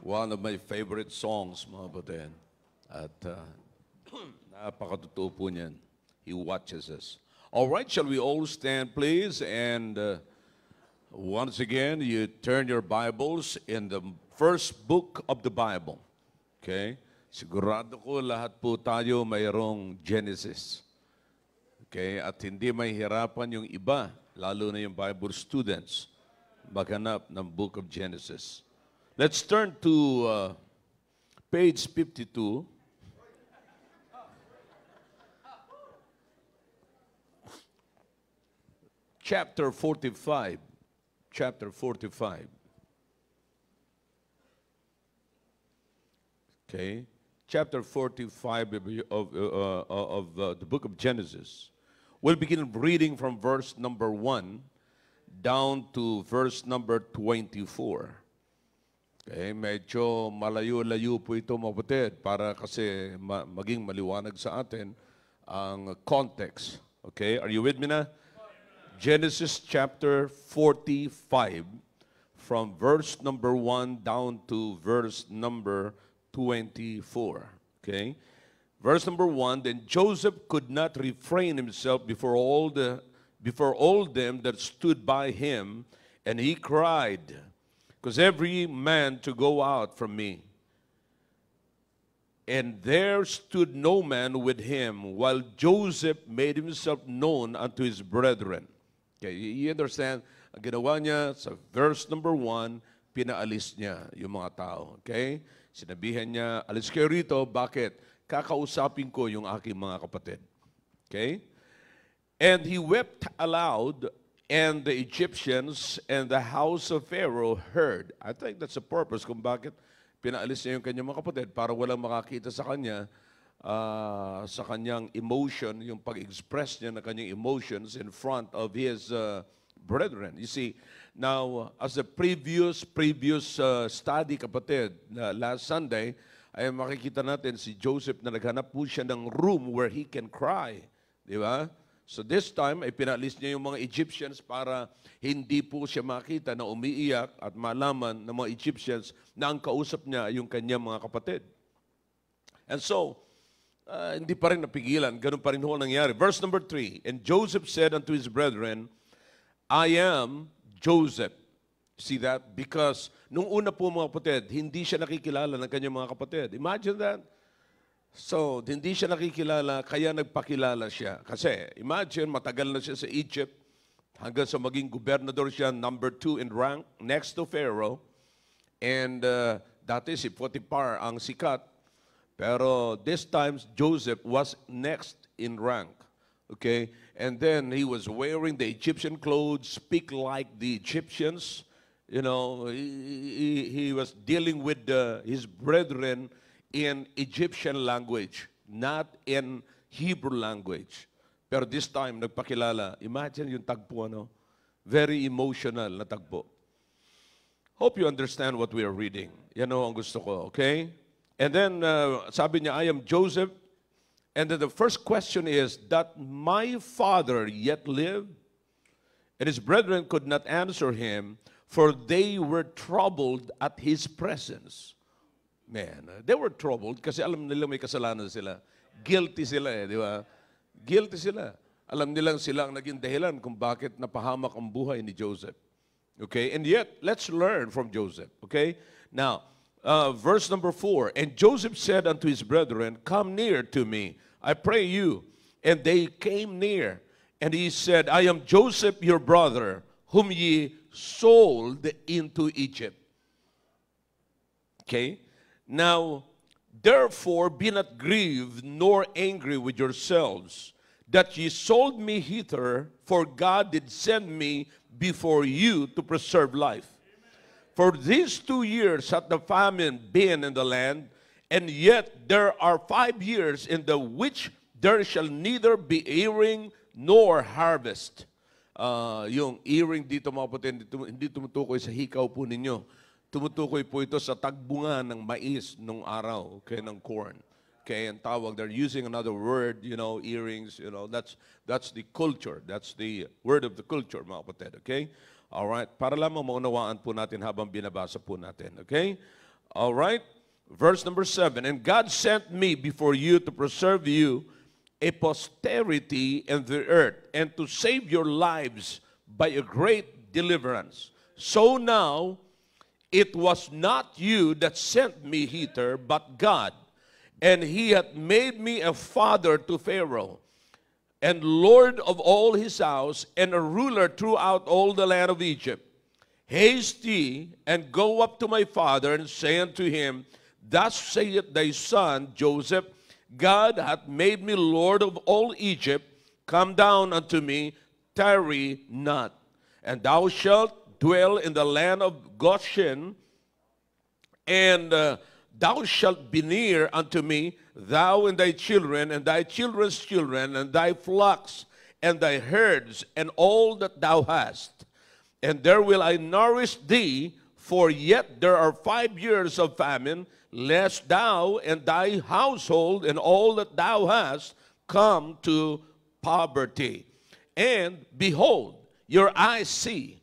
One of my favorite songs, mga kapatid. At napakatotoo po niyan. He watches us. All right, shall we all stand, please? And once again, you turn your Bibles in the first book of the Bible. Okay? Sigurado ko lahat po tayo mayroong Genesis. Okay? At hindi may hirapan yung iba, lalo na yung Bible students, maghanap ng book of Genesis. Let's turn to page 52. Chapter 45. Chapter 45. Okay. Chapter 45 of the book of Genesis. We'll begin reading from verse number 1 down to verse number 24. Okay, medyo malayo-layo po ito, mga kapatid, para kasi maging maliwanag sa atin ang context. Okay, are you with me na? Genesis chapter 45, from verse number 1 down to verse number 24. Okay, verse number 1, then Joseph could not refrain himself before all them that stood by him, and he cried, because every man to go out from me. And there stood no man with him, while Joseph made himself known unto his brethren. Okay, you understand? Ang ginawa niya sa verse number 1, pinaalis niya yung mga tao. Okay? Sinabihan niya, alis kayo rito, bakit? Kakausapin ko yung aking mga kapatid. Okay? And he wept aloud, and the Egyptians and the house of Pharaoh heard. I think that's the purpose kung bakit pinaalis niya yung kanyang mga kapatid, para walang makakita sa kanya, sa kanyang emotion, yung pag-express niya ng kanyang emotions in front of his brethren. You see, now, as the previous study, kapatid, last Sunday, ay makikita natin si Joseph na naghanap po siya ng room where he can cry. Di ba? So this time, ay pinalis niya yung mga Egyptians para hindi po siya makita na umiiyak at malaman ng mga Egyptians na ang kausap niya yung kanyang mga kapatid. And so, hindi pa rin napigilan. Ganun pa rin ho nangyari. Verse number 3, and Joseph said unto his brethren, I am Joseph. See that? Because nung una po mga kapatid, hindi siya nakikilala ng kanyang mga kapatid. Imagine that. So, hindi siya nakikilala, kaya nagpakilala siya. Kasi, imagine, matagal na siya sa Egypt, hanggang sa maging gobernador siya, number 2 in rank, next to Pharaoh. And dati si Potiphar ang sikat. Pero this time, Joseph was next in rank. Okay? And then, he was wearing the Egyptian clothes, speak like the Egyptians. You know, he was dealing with his brethren in Egyptian language, not in Hebrew language. Pero this time, nagpakilala. Imagine yung tagpo, ano? Very emotional na tagpo. Hope you understand what we are reading. Yan o ang gusto ko, okay? And then, sabi niya, I am Joseph. And then the first question is, that my father yet lived? And his brethren could not answer him, for they were troubled at his presence. Man, they were troubled kasi alam nila may kasalanan sila. Guilty sila di ba? Guilty sila. Alam nilang sila ang naging dahilan kung bakit napahamak ang buhay ni Joseph. Okay? And yet, let's learn from Joseph. Okay? Now, verse number 4, and Joseph said unto his brethren, come near to me, I pray you. And they came near. And he said, I am Joseph your brother, whom ye sold into Egypt. Okay? Now, therefore, be not grieved nor angry with yourselves, that ye sold me hither, for God did send me before you to preserve life. For these 2 years hath the famine been in the land, and yet there are 5 years in the which there shall neither be earing nor harvest. Yung earing dito mga kapatid, hindi tumutukoy sa hikaw po ninyo. Tumutukoy po ito sa tagbunga ng mais nung araw, okay, ng corn. Okay, and tawag, they're using another word, you know, earrings, you know, that's the culture. That's the word of the culture, mga kapatid, okay? All right, para lamang maunawaan po natin habang binabasa po natin, okay? All right? Verse number 7, and God sent me before you to preserve you a posterity in the earth, and to save your lives by a great deliverance. So now, it was not you that sent me hither, but God. And he hath made me a father to Pharaoh, and lord of all his house, and a ruler throughout all the land of Egypt. Haste ye, and go up to my father, and say unto him, Thus saith thy son Joseph, God hath made me lord of all Egypt. Come down unto me, tarry not. And thou shalt dwell in the land of Goshen, and thou shalt be near unto me, thou and thy children, and thy children's children, and thy flocks, and thy herds, and all that thou hast. And there will I nourish thee, for yet there are 5 years of famine, lest thou and thy household and all that thou hast come to poverty. And behold, your eyes see,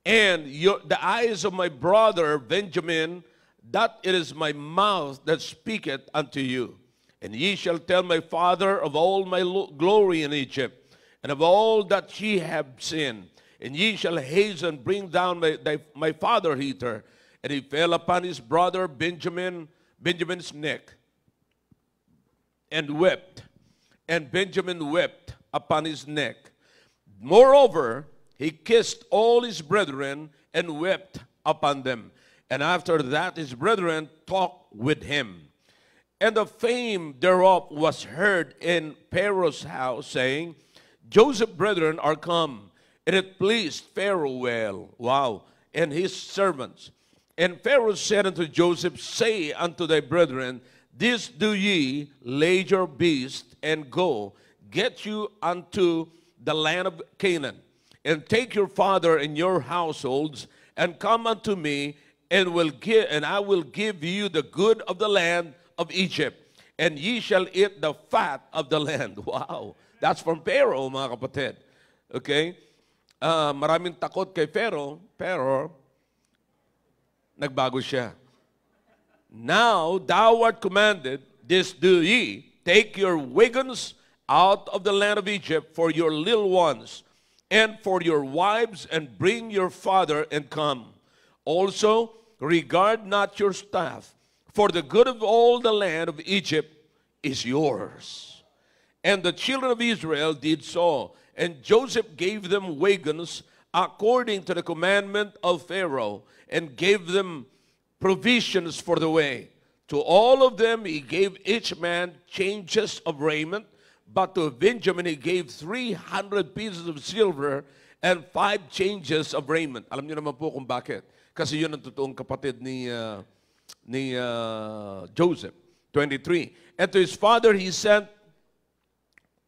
and the eyes of my brother Benjamin, that it is my mouth that speaketh unto you. And ye shall tell my father of all my glory in Egypt, and of all that ye have seen. And ye shall hasten bring down my father hither. And he fell upon his brother Benjamin's neck, and wept. And Benjamin wept upon his neck. Moreover, he kissed all his brethren, and wept upon them. And after that his brethren talked with him. And the fame thereof was heard in Pharaoh's house, saying, Joseph's brethren are come, and it pleased Pharaoh well. Wow. And his servants. And Pharaoh said unto Joseph, Say unto thy brethren, This do ye, lay your beast, and go, get you unto the land of Canaan, and take your father and your households, and come unto me, and I will give you the good of the land of Egypt, and ye shall eat the fat of the land. Wow. That's from Pharaoh, mga kapatid. Okay? Maraming takot kay Pharaoh, pero nagbago siya. Now thou art commanded, this do ye, take your wagons out of the land of Egypt for your little ones, and for your wives, and bring your father, and come. Also, regard not your staff, for the good of all the land of Egypt is yours. And the children of Israel did so, and Joseph gave them wagons according to the commandment of Pharaoh, and gave them provisions for the way. To all of them he gave each man changes of raiment, but to Benjamin he gave 300 pieces of silver and 5 changes of raiment. Alam niyo naman po kung bakit. Kasi yun ang totoong kapatid ni Joseph. 23. And to his father he sent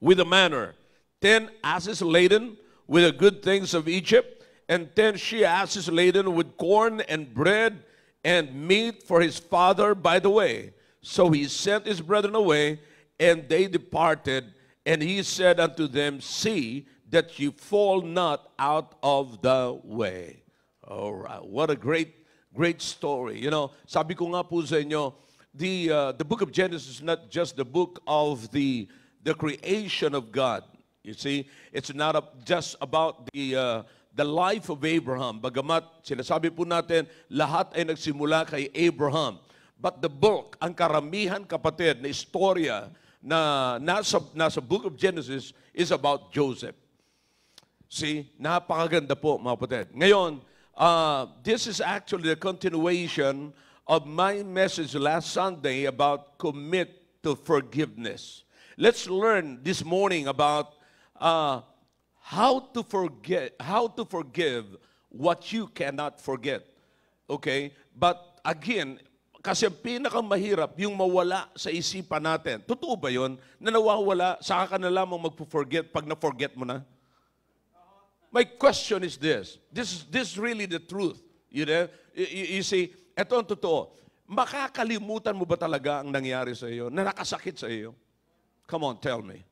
with a manner 10 asses laden with the good things of Egypt, and 10 she-asses laden with corn and bread and meat for his father by the way. So he sent his brethren away, and they departed, and he said unto them, See that ye fall not out of the way. All right, what a great story. You know, sabi ko nga po sa inyo, the book of Genesis is not just the book of the creation of God. You see, it's not just about the life of Abraham. Bagamat sinasabi po natin, lahat ay nagsimula kay Abraham. But the book, ang karamihan kapatid na istorya na nasa book of Genesis is about Joseph. See, napakaganda po mga kapatid. Ngayon, this is actually the continuation of my message last Sunday about commit to forgiveness. Let's learn this morning about how to forgive what you cannot forget. Okay? But again, kasi ang pinakamahirap yung mawala sa isipan natin. Totoo ba yun? Na nawawala, saka ka na lamang magpo-forget pag na-forget mo na? My question is this. This is really the truth. You know? You see, ito ang totoo. Makakalimutan mo ba talaga ang nangyari sa iyo? Na nakasakit sa iyo? Come on, tell me.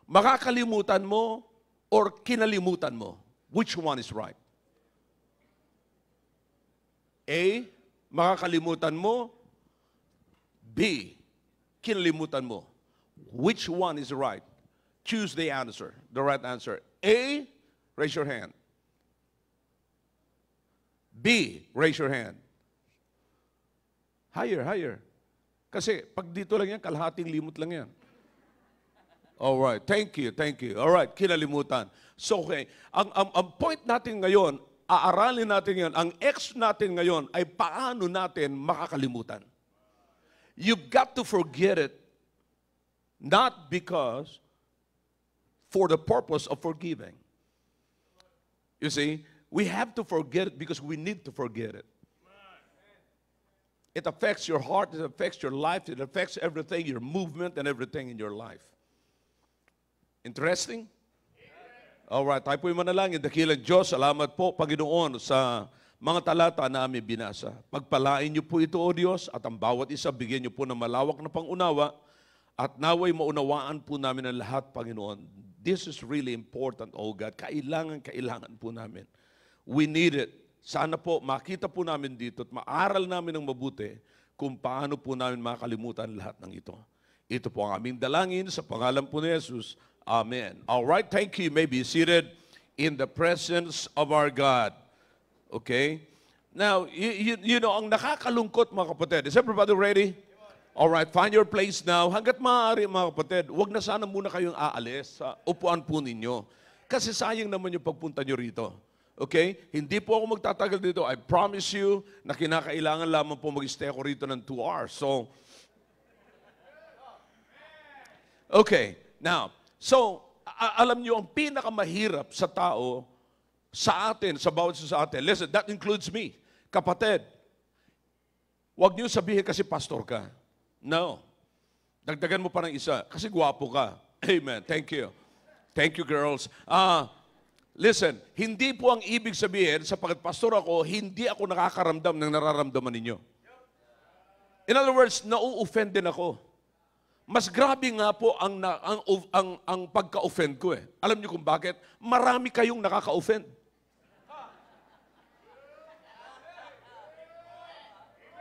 Makakalimutan mo or kinalimutan mo? Which one is right? A, makakalimutan mo. B, kinalimutan mo. Which one is right? Choose the answer, the right answer. A, raise your hand. B, raise your hand. Higher, higher. Kasi pag dito lang yan, kalahating limot lang yan. Alright, thank you, thank you. Alright, kinalimutan. So, okay, ang point natin ngayon, aaralin natin yan, ang X natin ngayon ay paano natin makakalimutan. You've got to forget it, not because, for the purpose of forgiving. You see, we have to forget it because we need to forget it. It affects your heart, it affects your life, it affects everything, your movement and everything in your life. Interesting? Alright, tayo po'y manalangin. Dakilang Diyos, salamat po, Panginoon, sa mga talata na aming binasa. Pagpalain niyo po ito, O Diyos, at ang bawat isa, bigyan niyo po ng malawak na pangunawa, at naway maunawaan po namin ang lahat, Panginoon. This is really important, O God. Kailangan po namin. We need it. Sana po, makita po namin dito at maaral namin ng mabuti kung paano po namin makalimutan lahat ng ito. Ito po ang aming dalangin sa pangalan po ni Jesus. Amen. All right, thank you. You may be seated in the presence of our God. Okay? Now, you know, ang nakakalungkot, mga kapatid. Is everybody ready? All right, find your place now. Hanggat maaari, mga kapatid, huwag na sana muna kayong aalis sa upuan po ninyo. Kasi sayang naman yung pagpunta nyo rito. Okay? Hindi po ako magtatagal dito. I promise you na kinakailangan lamang po mag-stay ako rito ng 2 hours. So, okay. Now, alam nyo, ang pinakamahirap sa tao, sa atin, sa bawat isa sa atin, listen, that includes me. Kapatid, huwag nyo sabihin kasi pastor ka. No. Dagdagan mo pa ng isa, kasi gwapo ka. Amen. Thank you. Thank you, girls. Listen, hindi po ang ibig sabihin, sapagkat pastor ako, hindi ako nakakaramdam ng nararamdaman ninyo. In other words, nau-offend din ako. Mas grabe nga po ang pagka-offend ko eh. Alam niyo kung bakit? Marami kayong nakaka-offend.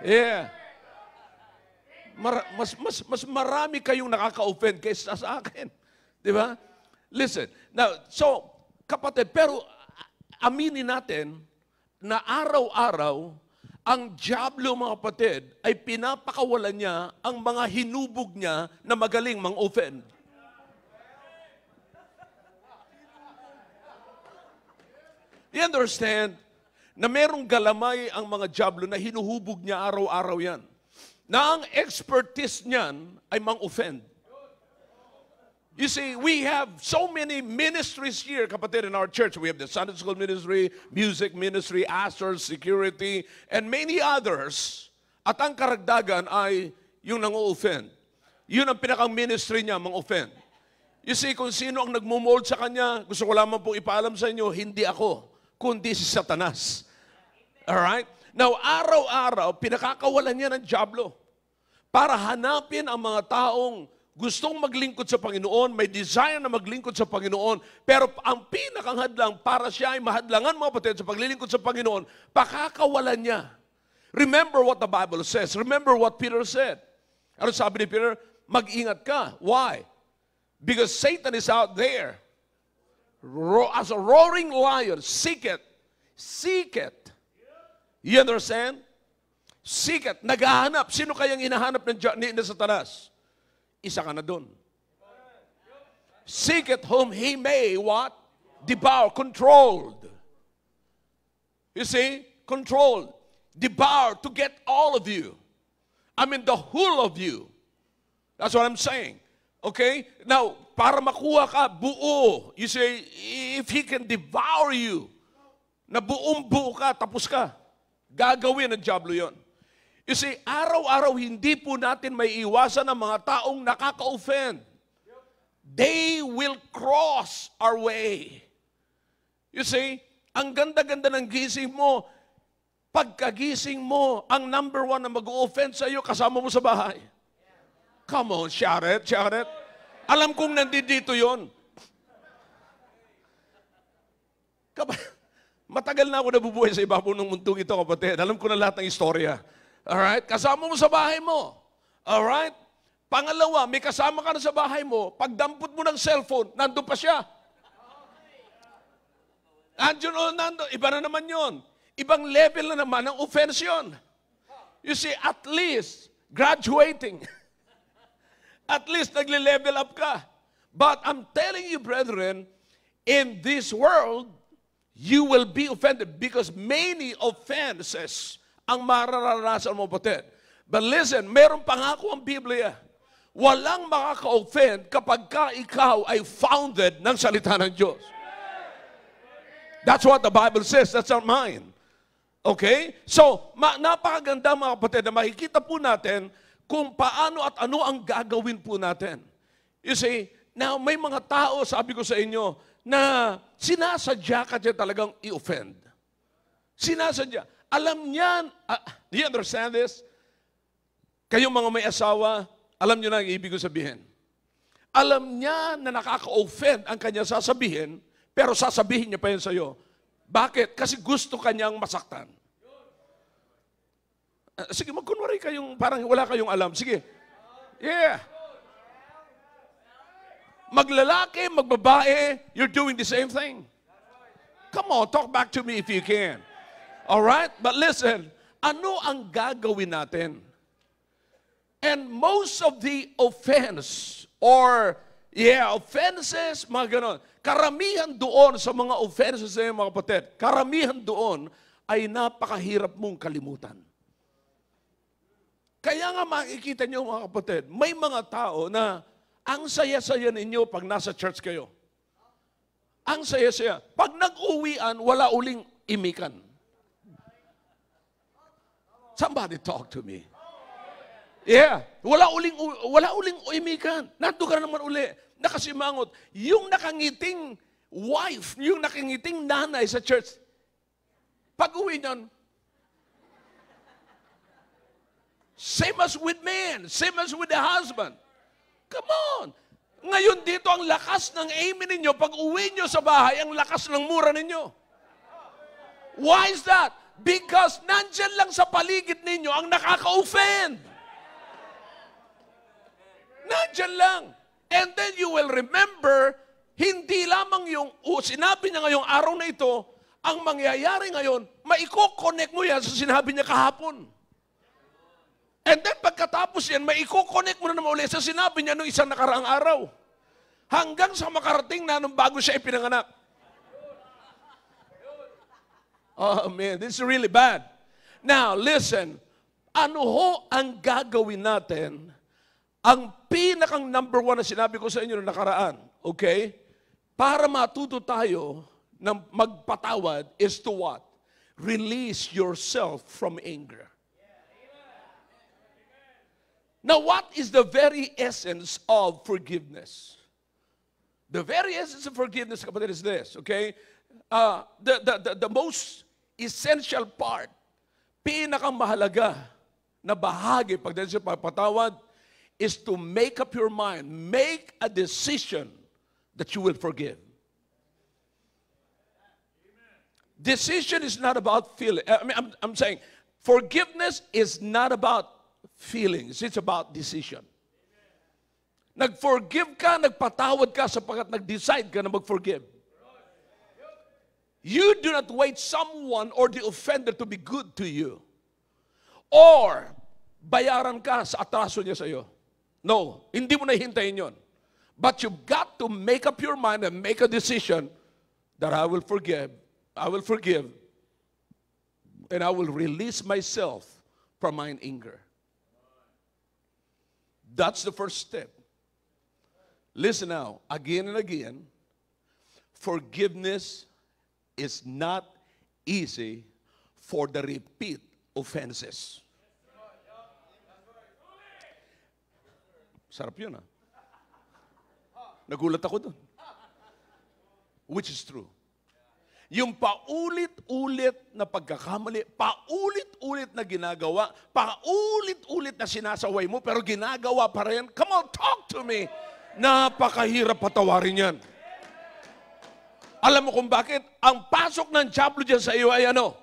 Yeah. Mas marami kayong nakaka-offend kaysa sa akin. Di ba? Listen. Now, so, kapatid, pero aminin natin na araw-araw, ang diablo, mga kapatid, ay pinapakawalan niya ang mga hinubog niya na magaling mang-offend. You understand? Na merong galamay ang mga diablo na hinuhubog niya araw-araw yan. Na ang expertise niyan ay mang-offend. You see, we have so many ministries here, kapatid, in our church. We have the Sunday School ministry, music ministry, ushers, security, and many others. At ang karagdagan ay yung nang-offend. Yun ang pinakang ministry niya, mang-offend. You see, kung sino ang nagmumold sa kanya, gusto ko lamang pong ipaalam sa inyo, hindi ako, kundi si Satanas. Alright? Now, araw-araw, pinakakawalan niya ng diablo para hanapin ang mga taong gustong maglingkod sa Panginoon, may desire na maglingkod sa Panginoon, pero ang pinakang hadlang para siya ay mahadlangan, mga kapatid, sa paglilingkod sa Panginoon, pakakawalan niya. Remember what the Bible says. Remember what Peter said. Ano sabi ni Peter? Mag-ingat ka. Why? Because Satan is out there as a roaring lion. Seek it. Seek it. You understand? Seek it. Naghahanap. Sino kayang hinahanap ni Satanas? Isa ka na doon. Seek it whom he may, what? Devour. Controlled. You see? Controlled. Devour to get all of you. I mean, the whole of you. That's what I'm saying. Okay? Now, para makuha ka, buo. You say, if he can devour you, na buong buo ka, tapos ka. Gagawin ng diablo yon. You see, araw-araw hindi po natin may iwasan ang mga taong nakaka-offend. They will cross our way. You see, ang ganda-ganda ng gising mo, pagkagising mo, ang number one na mag-o-offend sa iyo, kasama mo sa bahay. Come on, shout it, shout it. Alam kong nandito yon. Matagal na ako nabubuhay sa ibabaw ng mundong ito, kapatid. Alam ko na lahat ng istorya. Alright? Kasama mo sa bahay mo. Alright? Pangalawa, may kasama ka na sa bahay mo, pagdampot mo ng cellphone, nandun pa siya. Andun o nandun, iba na naman yon. Ibang level na naman ng offense yun. You see, at least, graduating. At least, nagle-level up ka. But I'm telling you, brethren, in this world, you will be offended because many offenses ang mararanasan mo, kapatid. But listen, meron pangako ang Biblia. Walang makaka-offend kapag ka ikaw ay founded ng salita ng Diyos. That's what the Bible says. That's not mine. Okay? So, napakaganda mga kapatid na makikita po natin kung paano at ano ang gagawin po natin. You see, now may mga tao, sabi ko sa inyo, na sinasadya ka dyan talagang i-offend. Sinasadya. Alam niyan, do you understand this? Kayong mga may asawa, alam niyo na ang ibig ko sabihin. Alam niya na nakaka-offend ang kanya sasabihin, pero sasabihin niya pa yun sa'yo. Bakit? Kasi gusto kanyang masaktan. Sige, magkunwari kayong, parang wala kayong alam. Sige. Yeah. Maglalaki, magbabae, you're doing the same thing. Come on, talk back to me if you can. Alright? But listen, ano ang gagawin natin? And most of the offense or, offenses, mga ganon, karamihan doon sa mga offenses na yung mga kapatid, karamihan doon ay napakahirap mong kalimutan. Kaya nga makikita niyo mga kapatid, may mga tao na ang saya-saya ninyo pag nasa church kayo. Ang saya-saya. Pag nag-uwian, wala uling imikan. Somebody talk to me. Yeah. Wala uling imikan. Nandun ka naman uli. Nakasimangot. Yung nakangiting wife, yung nakangiting nanay sa church, pag-uwi niyan, same as with men, same as with the husband. Come on. Ngayon dito, ang lakas ng amen ninyo, pag uwi nyo sa bahay, ang lakas ng mura ninyo. Why is that? Because nandyan lang sa paligid ninyo ang nakaka-offend. Nandyan lang. And then you will remember, hindi lamang yung, sinabi niya ngayong araw na ito, ang mangyayari ngayon, maiko-connect mo yan sa sinabi niya kahapon. And then pagkatapos yan, maiko-connect mo na naman ulit sa sinabi niya nung isang nakaraang araw. Hanggang sa makarating na nung bago siya ipinanganak. Oh man, this is really bad. Now, listen. Ano ho ang gagawin natin? Ang pinakang number one na sinabi ko sa inyo nung nakaraan, okay? Para matuto tayo na magpatawad is to what? Release yourself from anger. Now, what is the very essence of forgiveness? The very essence of forgiveness, kapatid, is this, okay? The most essential part, pinakang mahalaga na bahagi pagdating sa pagpatawad is to make up your mind, make a decision that you will forgive. Decision is not about feeling. I'm saying forgiveness is not about feelings. It's about decision. Nag-forgive ka, nagpatawad ka sapagkat nag-decide ka na mag-forgive. You do not wait someone or the offender to be good to you. Or, bayaran ka sa atraso niya sa iyo. No, hindi mo na hintayin yon. But you've got to make up your mind and make a decision that I will forgive, and I will release myself from my anger. That's the first step. Listen now, again and again, forgiveness is not easy for the repeat offenses. Sarap yun, ha? Nagulat ako dun. Which is true. Yung paulit-ulit na pagkakamali, paulit-ulit na ginagawa, paulit-ulit na sinasaway mo, pero ginagawa pa rin. Come on, talk to me. Napakahirap patawarin yan. Alam mo kung bakit? Ang pasok ng Diablo dyan sa iyo ay ano?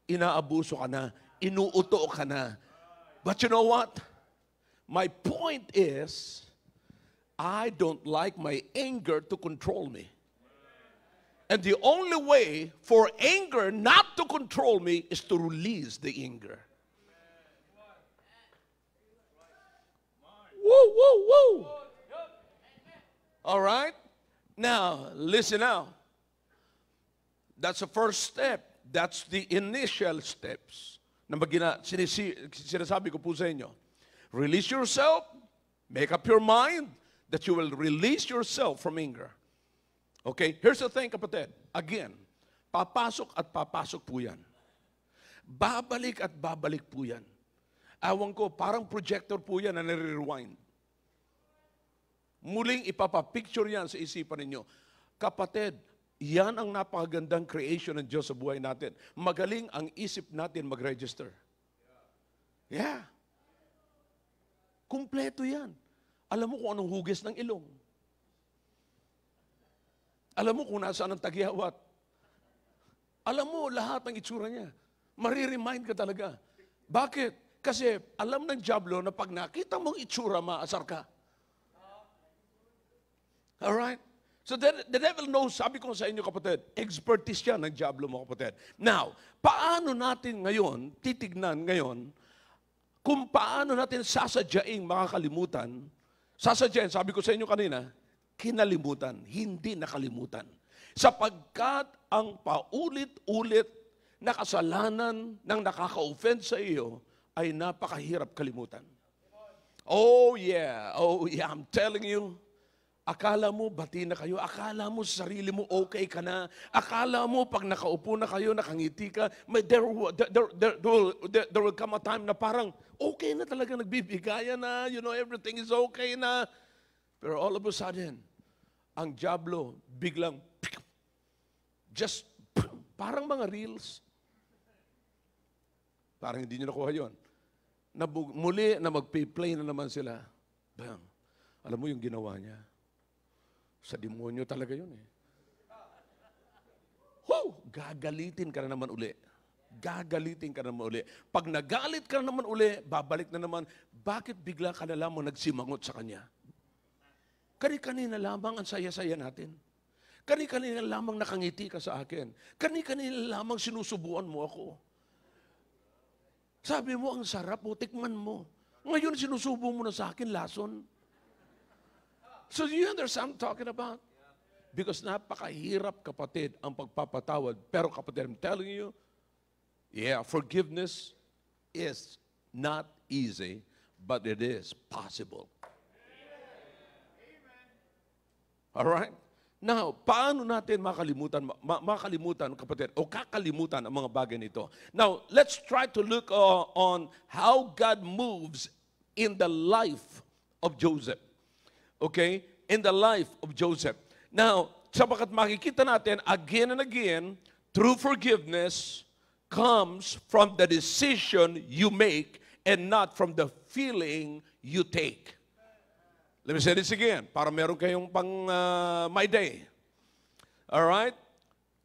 Inaabuso ka na, inuuto ka na. But you know what? My point is, I don't like my anger to control me. And the only way for anger not to control me is to release the anger. Woo, woo, woo. All right? Now, listen now. That's the first step. That's the initial steps. Na sinasabi ko po sa inyo. Release yourself. Make up your mind that you will release yourself from anger. Okay? Here's the thing, kapatid. Again, papasok at papasok po yan. Babalik at babalik po yan. Awan ko, parang projector po yan na nare-rewind. Muling ipapapicture yan sa isipan ninyo. Kapatid, yan ang napakagandang creation ng Diyos sa buhay natin. Magaling ang isip natin mag-register. Yeah. Kumpleto yan. Alam mo kung anong hugis ng ilong. Alam mo kung nasaan ang tagyawat. Alam mo lahat ng itsura niya. Mariremind ka talaga. Bakit? Kasi alam ng Diablo na pag nakita mong itsura, maasar ka. Alright? So the devil knows, sabi ko sa inyo kapatid, expertise yan ng Diablo mo kapatid. Now, paano natin ngayon, titignan ngayon, kung paano natin sasadyaing makakalimutan, sasadyain, sabi ko sa inyo kanina, kinalimutan, hindi nakalimutan. Sapagkat ang paulit-ulit na kasalanan ng nakaka-offend sa iyo ay napakahirap kalimutan. Oh yeah, I'm telling you, akala mo, bati na kayo. Akala mo, sa sarili mo, okay ka na. Akala mo, pag nakaupo na kayo, nakangiti ka, there will come a time na parang, okay na talaga, nagbibigayan na, everything is okay na. Pero all of a sudden, ang Diablo, biglang, just, parang mga reels. Parang hindi nyo nakuha yun. Muli na mag-play na naman sila. Bang, alam mo yung ginawa niya? Sa demonyo talaga yun eh. Gagalitin ka na naman uli. Gagalitin ka na naman uli. Pag nagalit ka na naman uli, babalik na naman, bakit bigla ka na lamang nagsimangot sa kanya? Kani-kanina lamang ang saya-saya natin. Kani-kanina lamang nakangiti ka sa akin. Kani-kanina lamang sinusubuan mo ako. Sabi mo, ang sarap mo, tikman mo. Ngayon sinusubo mo na sa akin, lason. So do you understand what I'm talking about? Because napakahirap, kapatid, ang pagpapatawad. Pero kapatid, I'm telling you, yeah, forgiveness is not easy, but it is possible. All right? Now, paano natin makalimutan, kapatid, o kakalimutan ang mga bagay nito? Now, let's try to look on how God moves in the life of Joseph. Okay? In the life of Joseph. Now, sabagat makikita natin again and again, true forgiveness comes from the decision you make and not from the feeling you take. Let me say this again, para meron kayong pang my day. All right?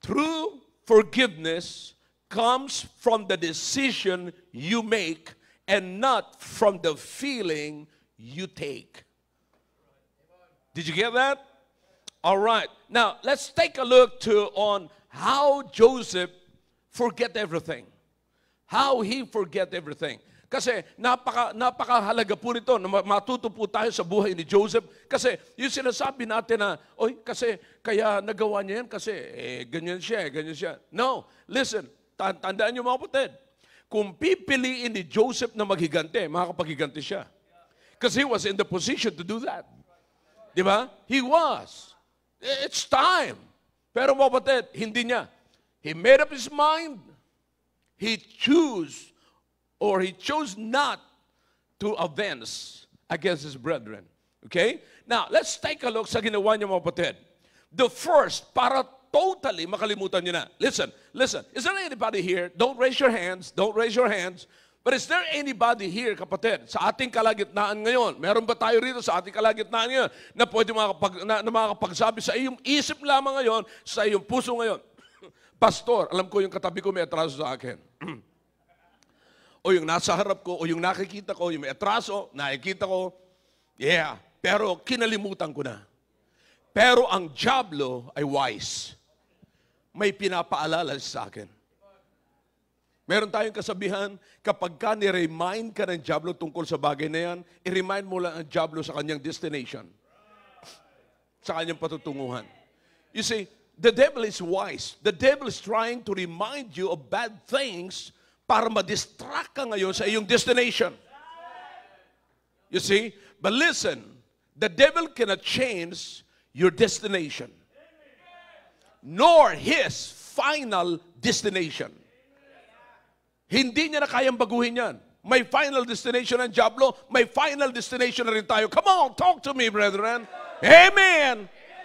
True forgiveness comes from the decision you make and not from the feeling you take. Did you get that? All right. Now, let's take a look on how Joseph forget everything. How he forget everything. Kasi napakahalaga po nito na matuto po tayo sa buhay ni Joseph. Kasi yung sinasabi natin na, kasi kaya nagawa niya yan kasi ganyan siya. No, listen, tandaan niyo mga kapatid. Kung pipiliin ni Joseph na maghigante, makakapaghiganti siya. Because he was in the position to do that. Di ba? He was. It's time. Pero mga kapatid, hindi niya. He made up his mind. He chose not to avenge against his brethren. Okay? Now, let's take a look sa ginawa niya mga kapatid. The first, para totally makalimutan niyo na. Listen. Is there anybody here? Don't raise your hands. But is there anybody here, kapatid, sa ating kalagitnaan ngayon, meron ba tayo rito sa ating kalagitnaan ngayon na pwede na makapagsabi sa iyong isip lamang ngayon, sa iyong puso ngayon, Pastor, alam ko yung katabi ko may atraso sa akin. O yung nasa harap ko, o yung nakikita ko, yung may atraso, nakikita ko, yeah, pero kinalimutan ko na. Pero ang diablo ay wise. May pinapaalala sa akin. Meron tayong kasabihan, kapag ka ni-remind ka ng diablo tungkol sa bagay na yan, i-remind mo lang ang diablo sa kanyang destination. Sa kanyang patutunguhan. You see, the devil is wise. The devil is trying to remind you of bad things para ma-distract ka ngayon sa iyong destination. You see? But listen, the devil cannot change your destination. Nor his final destination. Hindi niya na kayang baguhin yan. May final destination ang diablo, may final destination na rin tayo. Come on, talk to me, brethren. Amen.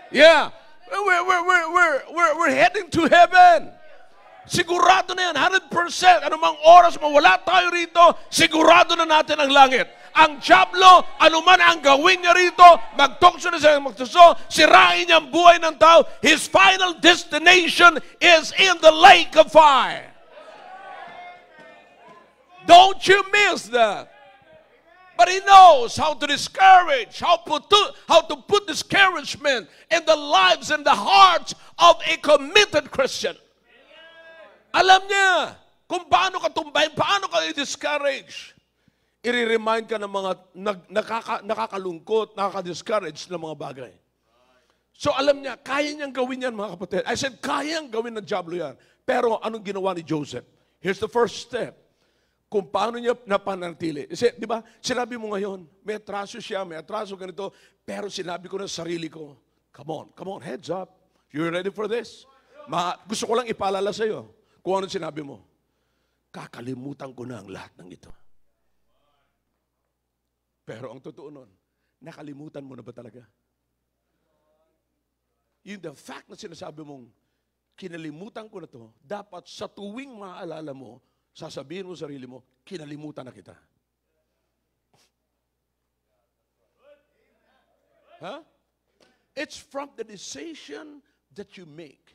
Yeah. We're heading to heaven. Sigurado na yan, 100%. Anumang oras mawala tayo rito, sigurado na natin ang langit. Ang diablo, anuman ang gawin niya rito, magtukso na siya, sirain niya ang buhay ng tao, his final destination is in the lake of fire. Don't you miss that. But he knows how to discourage, how to put discouragement in the lives and the hearts of a committed Christian. Alam niya kung paano ka tumbayin, paano ka i-discourage. I-remind ka ng mga nakakalungkot, nakaka-discourage na mga bagay. So alam niya, kaya niyang gawin yan, mga kapatid. I said, kayang gawin ng diablo yan. Pero anong ginawa ni Joseph? Here's the first step. Kung paano niya napanatili. Kasi, di ba, sinabi mo ngayon, may atraso siya, may atraso ganito, pero sinabi ko na sa sarili ko, come on, heads up. You ready for this? Gusto ko lang ipaalala sa iyo kung ano sinabi mo. Kakalimutan ko na ang lahat ng ito. Pero ang totoo nun, nakalimutan mo na ba talaga? Yung the fact na sinasabi mong, kinalimutan ko na to, dapat sa tuwing maaalala mo, sasabihin mo sa sarili mo, kinalimutan na kita. Huh? It's from the decision that you make,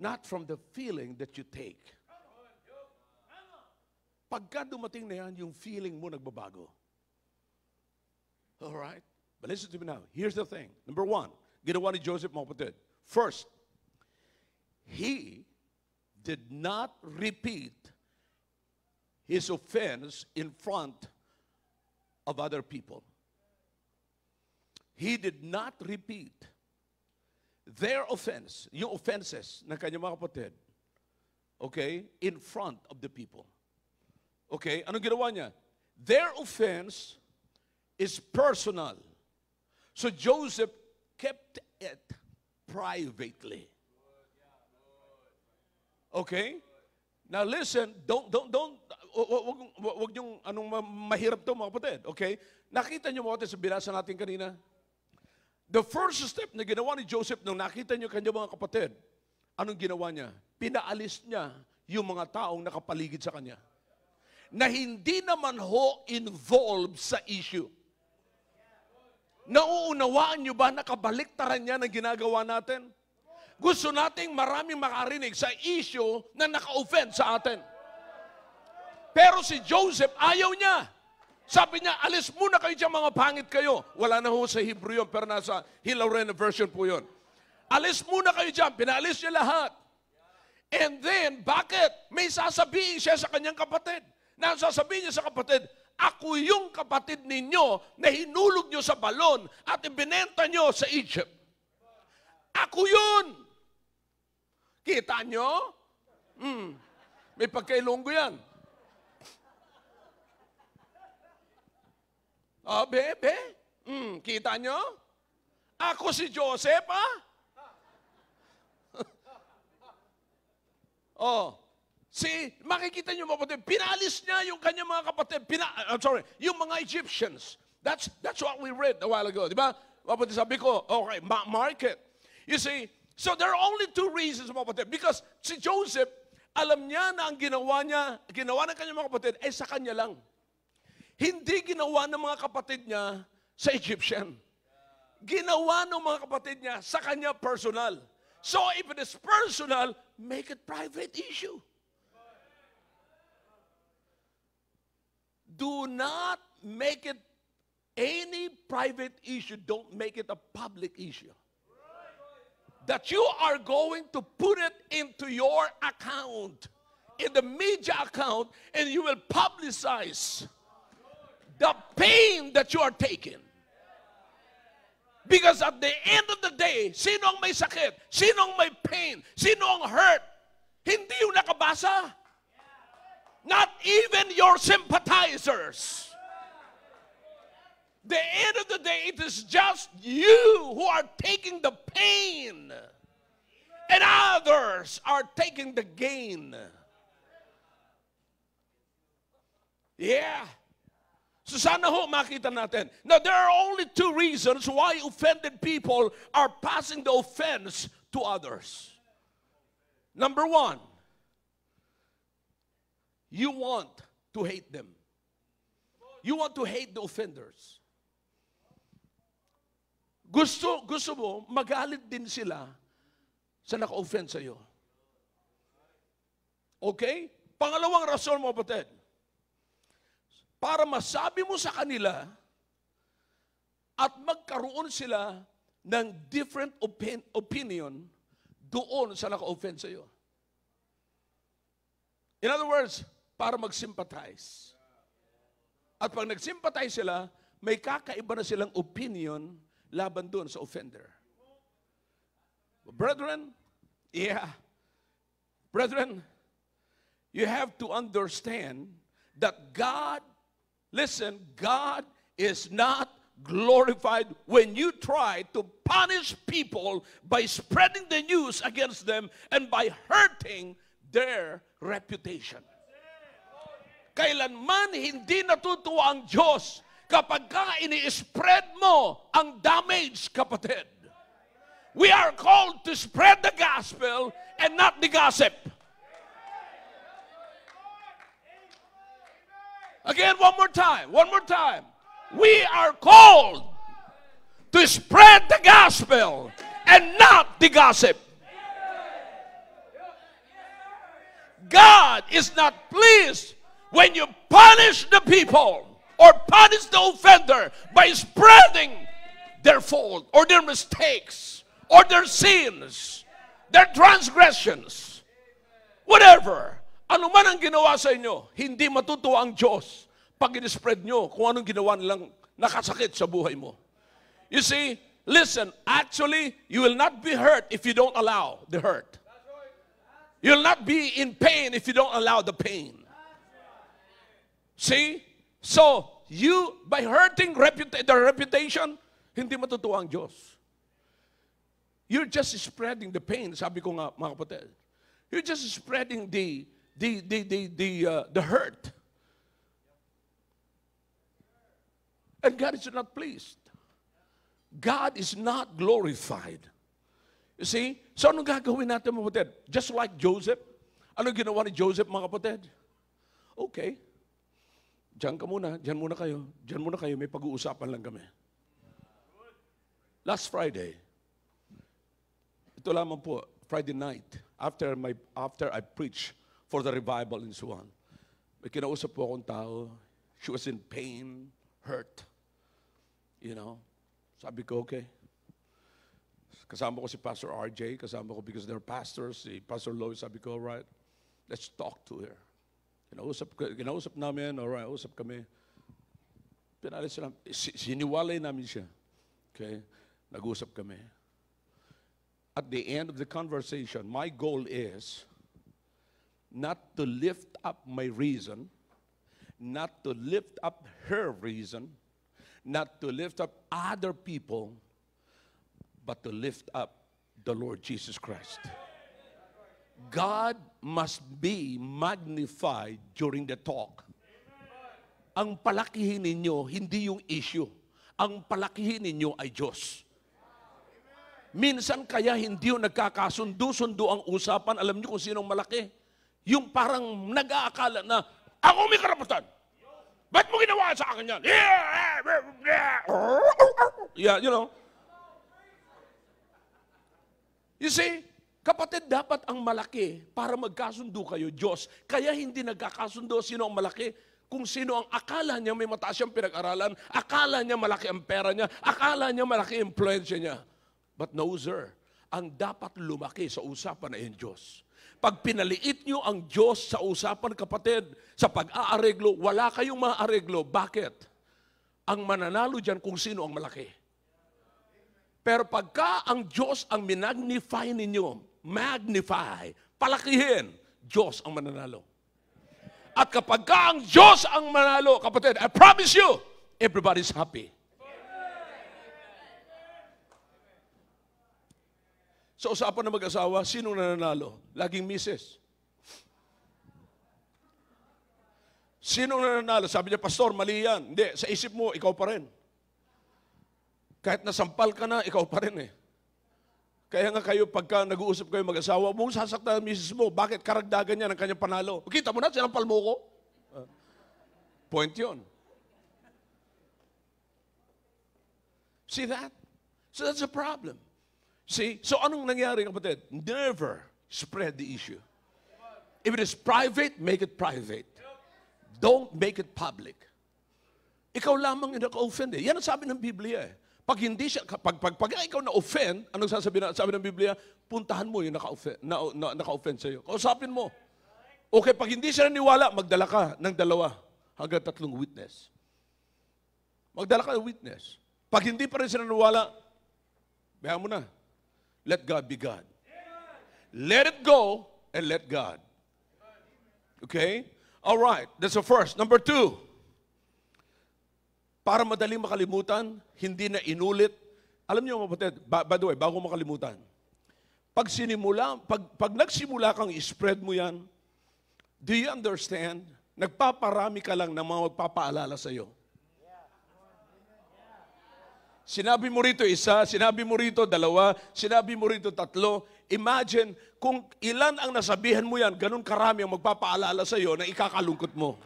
not from the feeling that you take. Pagka dumating na yan, yung feeling mo nagbabago. Alright? But listen to me now. Here's the thing. Number one, ginawa ni Joseph, mga kapatid. First, he did not repeat his offense in front of other people. He did not repeat their offense, yung offenses ng kanyang mga kapatid, okay, in front of the people. Okay, anong ginawa niya? Their offense is personal. So Joseph kept it privately. Okay? Now listen, wag yung anong mahirap to, mga kapatid. Okay? Nakita niyo mga kapatid sa binasa natin kanina? The first step na ginawa ni Joseph nung nakita niyo kanya mga kapatid, anong ginawa niya? Pinaalis niya yung mga taong nakapaligid sa kanya. Na hindi naman ho involved sa issue. Nauunawaan niyo ba nakabaliktaran niya ng ginagawa natin? Gusto nating maraming makarinig sa issue na naka-offend sa atin. Pero si Joseph, ayaw niya. Sabi niya, alis muna kayo dyan, mga pangit kayo. Wala na ho sa Hebrew yun, pero nasa Hilaurena version po yun. Alis muna kayo dyan, pinaalis niya lahat. And then, bakit? May sasabihin siya sa kanyang kapatid. Na sasabihin niya sa kapatid, ako yung kapatid ninyo na hinulog nyo sa balon at ibinenta nyo sa Egypt. Ako yun! Kita nyo? May pagkailonggo yan. Oh, bebe? Kita nyo? Ako si Joseph, ha? Oh, makikita nyo mga kapatid, pinalis niya yung kanyang mga kapatid, yung mga Egyptians. That's what we read a while ago, di ba? Kapatid, sabi ko, okay, market. You see, so there are only two reasons, mga kapatid, because si Joseph, Alam niya na ang ginawa ng kanyang mga kapatid, ay sa kanya lang. Hindi ginawa ng mga kapatid niya sa Egyptian. Ginawa ng mga kapatid niya sa kanya personal. So if it is personal, make it private issue. Do not make it any private issue. Don't make it a public issue. That you are going to put it into your account, in the media account, and you will publicize the pain that you are taking. Because at the end of the day, sino ang may sakit? Sino ang may pain? Sino ang hurt? Hindi yung nakabasa. Not even your sympathizers. The end of the day, it is just you who are taking the pain. And others are taking the gain. Yeah. So sana ho makita natin. Now there are only two reasons why offended people are passing the offense to others. Number one, you want to hate them. You want to hate the offenders. Gusto mo, magalit din sila sa naka-offend sa'yo. Okay? Pangalawang rason mo, kapatid. Para masabi mo sa kanila at magkaroon sila ng different opinion doon sa naka-offend sa'yo. In other words, para mag-sympathize. At pag nag-sympathize sila, may kakaiba na silang opinion laban doon sa offender. Brethren, Brethren, you have to understand that God, listen, God is not glorified when you try to punish people by spreading the news against them and by hurting their reputation. Kailanman hindi natutuwa ang Diyos kapag ini-spread mo ang damage, kapatid. We are called to spread the gospel and not the gossip. Again, one more time. We are called to spread the gospel and not the gossip. God is not pleased when you punish the people or punish the offender by spreading their fault or their mistakes or their sins, their transgressions, whatever. Ano man ang ginawa sa inyo, hindi matutuwa ang Diyos pag in-spread nyo kung anong ginawa nilang nakasakit sa buhay mo. You see, listen, actually, you will not be hurt if you don't allow the hurt. You'll not be in pain if you don't allow the pain. See? So, you, by hurting the reputation, hindi matutuwa ang Diyos. You're just spreading the pain, sabi ko nga, mga kapatid. You're just spreading the hurt. And God is not pleased. God is not glorified. You see? So anong gagawin natin, mga kapatid? Just like Joseph. Ano ginawa ni Joseph, mga kapatid? Okay. Diyan muna kayo, may pag-uusapan lang kami. Last Friday, ito lamang po, Friday night, after I preached for the revival in Suwan, may kinausap po akong tao, she was in pain, hurt. You know, sabi ko, okay. Kasama ko si Pastor RJ, kasama ko because they're pastors, si Pastor Lloyd, sabi ko, all right, let's talk to her. Kinausap namin, all right, usap kami. Pinalis sila, siniwalay namin siya. Okay, nag-usap kami. At the end of the conversation, my goal is not to lift up my reason, not to lift up her reason, not to lift up other people, but to lift up the Lord Jesus Christ. God must be magnified during the talk. Ang palakihin ninyo, hindi yung issue. Ang palakihin ninyo ay Diyos. Minsan kaya hindi yung nagkakasundo-sundo ang usapan. Alam niyo kung sinong malaki? Yung parang nag-aakala na, ako may karapatan. Ba't mo ginawa sa akin yan? Yeah, you know. You see, kapatid, dapat ang malaki para magkasundo kayo, Diyos. Kaya hindi nagkakasundo sino ang malaki. Kung sino ang akala niya may mataas siyang pinag-aralan, akala niya malaki ang pera niya, akala niya malaki ang influensya niya. But no, sir. Ang dapat lumaki sa usapan ay ang Diyos. Pag pinaliit niyo ang Diyos sa usapan, kapatid, sa pag-aareglo, wala kayong maaareglo. Bakit? Ang mananalo dyan kung sino ang malaki. Pero pagka ang Diyos ang minagnify ninyo, magnify, palakihin, Diyos ang mananalo. At kapag ka ang Diyos ang manalo, kapatid, I promise you, everybody's happy. Sa usapan ng mag-asawa, sino nananalo? Laging misis. Sino nananalo? Sabi niya, Pastor, mali yan. Hindi, sa isip mo, ikaw pa rin. Kahit nasampal ka na, ikaw pa rin eh. Kaya nga kayo, pagka nag-uusap kayo mag-asawa, mong sasaktan ang misis mo. Bakit? Karagdagan niya ng kanyang panalo. Kita mo na, sinampal mo ko. Point yun. See that? So that's a problem. See? So anong nangyari, kapatid? Never spread the issue. If it is private, make it private. Don't make it public. Ikaw lamang yung naka-offend eh. Yan ang sabi ng Biblia eh. Pag hindi siya, pag ikaw na-offend, anong sabi ng Biblia? Puntahan mo yung naka-offend sa'yo. Kausapin mo. Okay, pag hindi siya naniwala, magdala ka ng 2 hanggang 3 witness. Magdala ka ng witness. Pag hindi pa rin siya naniwala, bayan mo na. Let God be God. Let it go and let God. Okay? All right. That's the first. Number 2. Para madaling makalimutan, hindi na inulit. Alam niyo mga kapatid, by the way, bago makalimutan, pag nagsimula kang i-spread mo yan, do you understand? Nagpaparami ka lang ng mga magpapaalala sa iyo. Sinabi mo rito 1, sinabi mo rito 2, sinabi mo rito 3. Imagine kung ilan ang nasabihan mo yan, ganun karami ang magpapaalala sa iyo na ikakalungkot mo.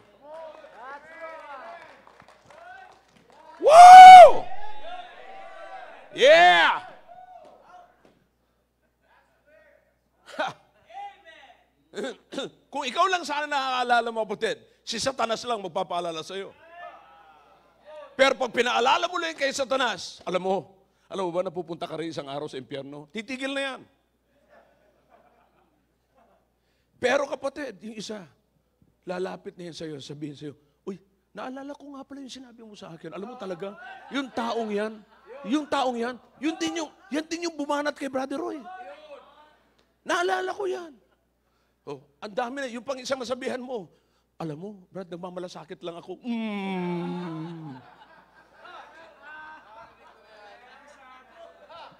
Woo! Yeah! Kung ikaw lang sana nakakaalala mo, kapatid, si Satanas lang magpapaalala sa iyo. Pero pag pinaalala mo lang kay Satanas, alam mo ba napupunta ka rin isang araw sa impyerno? Titigil na yan. Pero kapatid, yung isa, lalapit na yan sa iyo, sabihin sa iyo, uy, naalala ko nga pala yung sinabi mo sa akin. Alam mo talaga, yung taong yan, yan din yung bumanat kay Brother Roy. Naalala ko yan. Oh, ang dami na, yung pang isang nasabihan mo, alam mo, Brad, nagmamalasakit lang ako.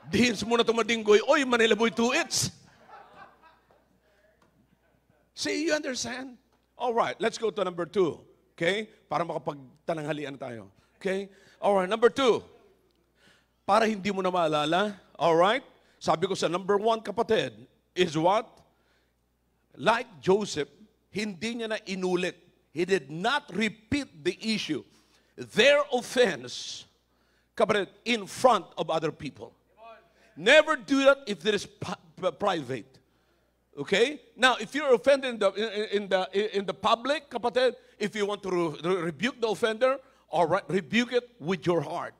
Dihin mo na tumadinggoy, oy, Manila Boy 2-its. See, you understand? All right, let's go to number 2. Okay? Para makapagtananghalian na tayo. Okay? All right, number 2. Para hindi mo na maalala, all right? Sabi ko sa number 1, kapatid, is what? Like Joseph, hindi niya na inulit. He did not repeat the issue. Their offense, kapatid, in front of other people. Never do that if it is private. Okay? Now, if you're offended in the public, kapatid, if you want to rebuke the offender, all right, rebuke it with your heart.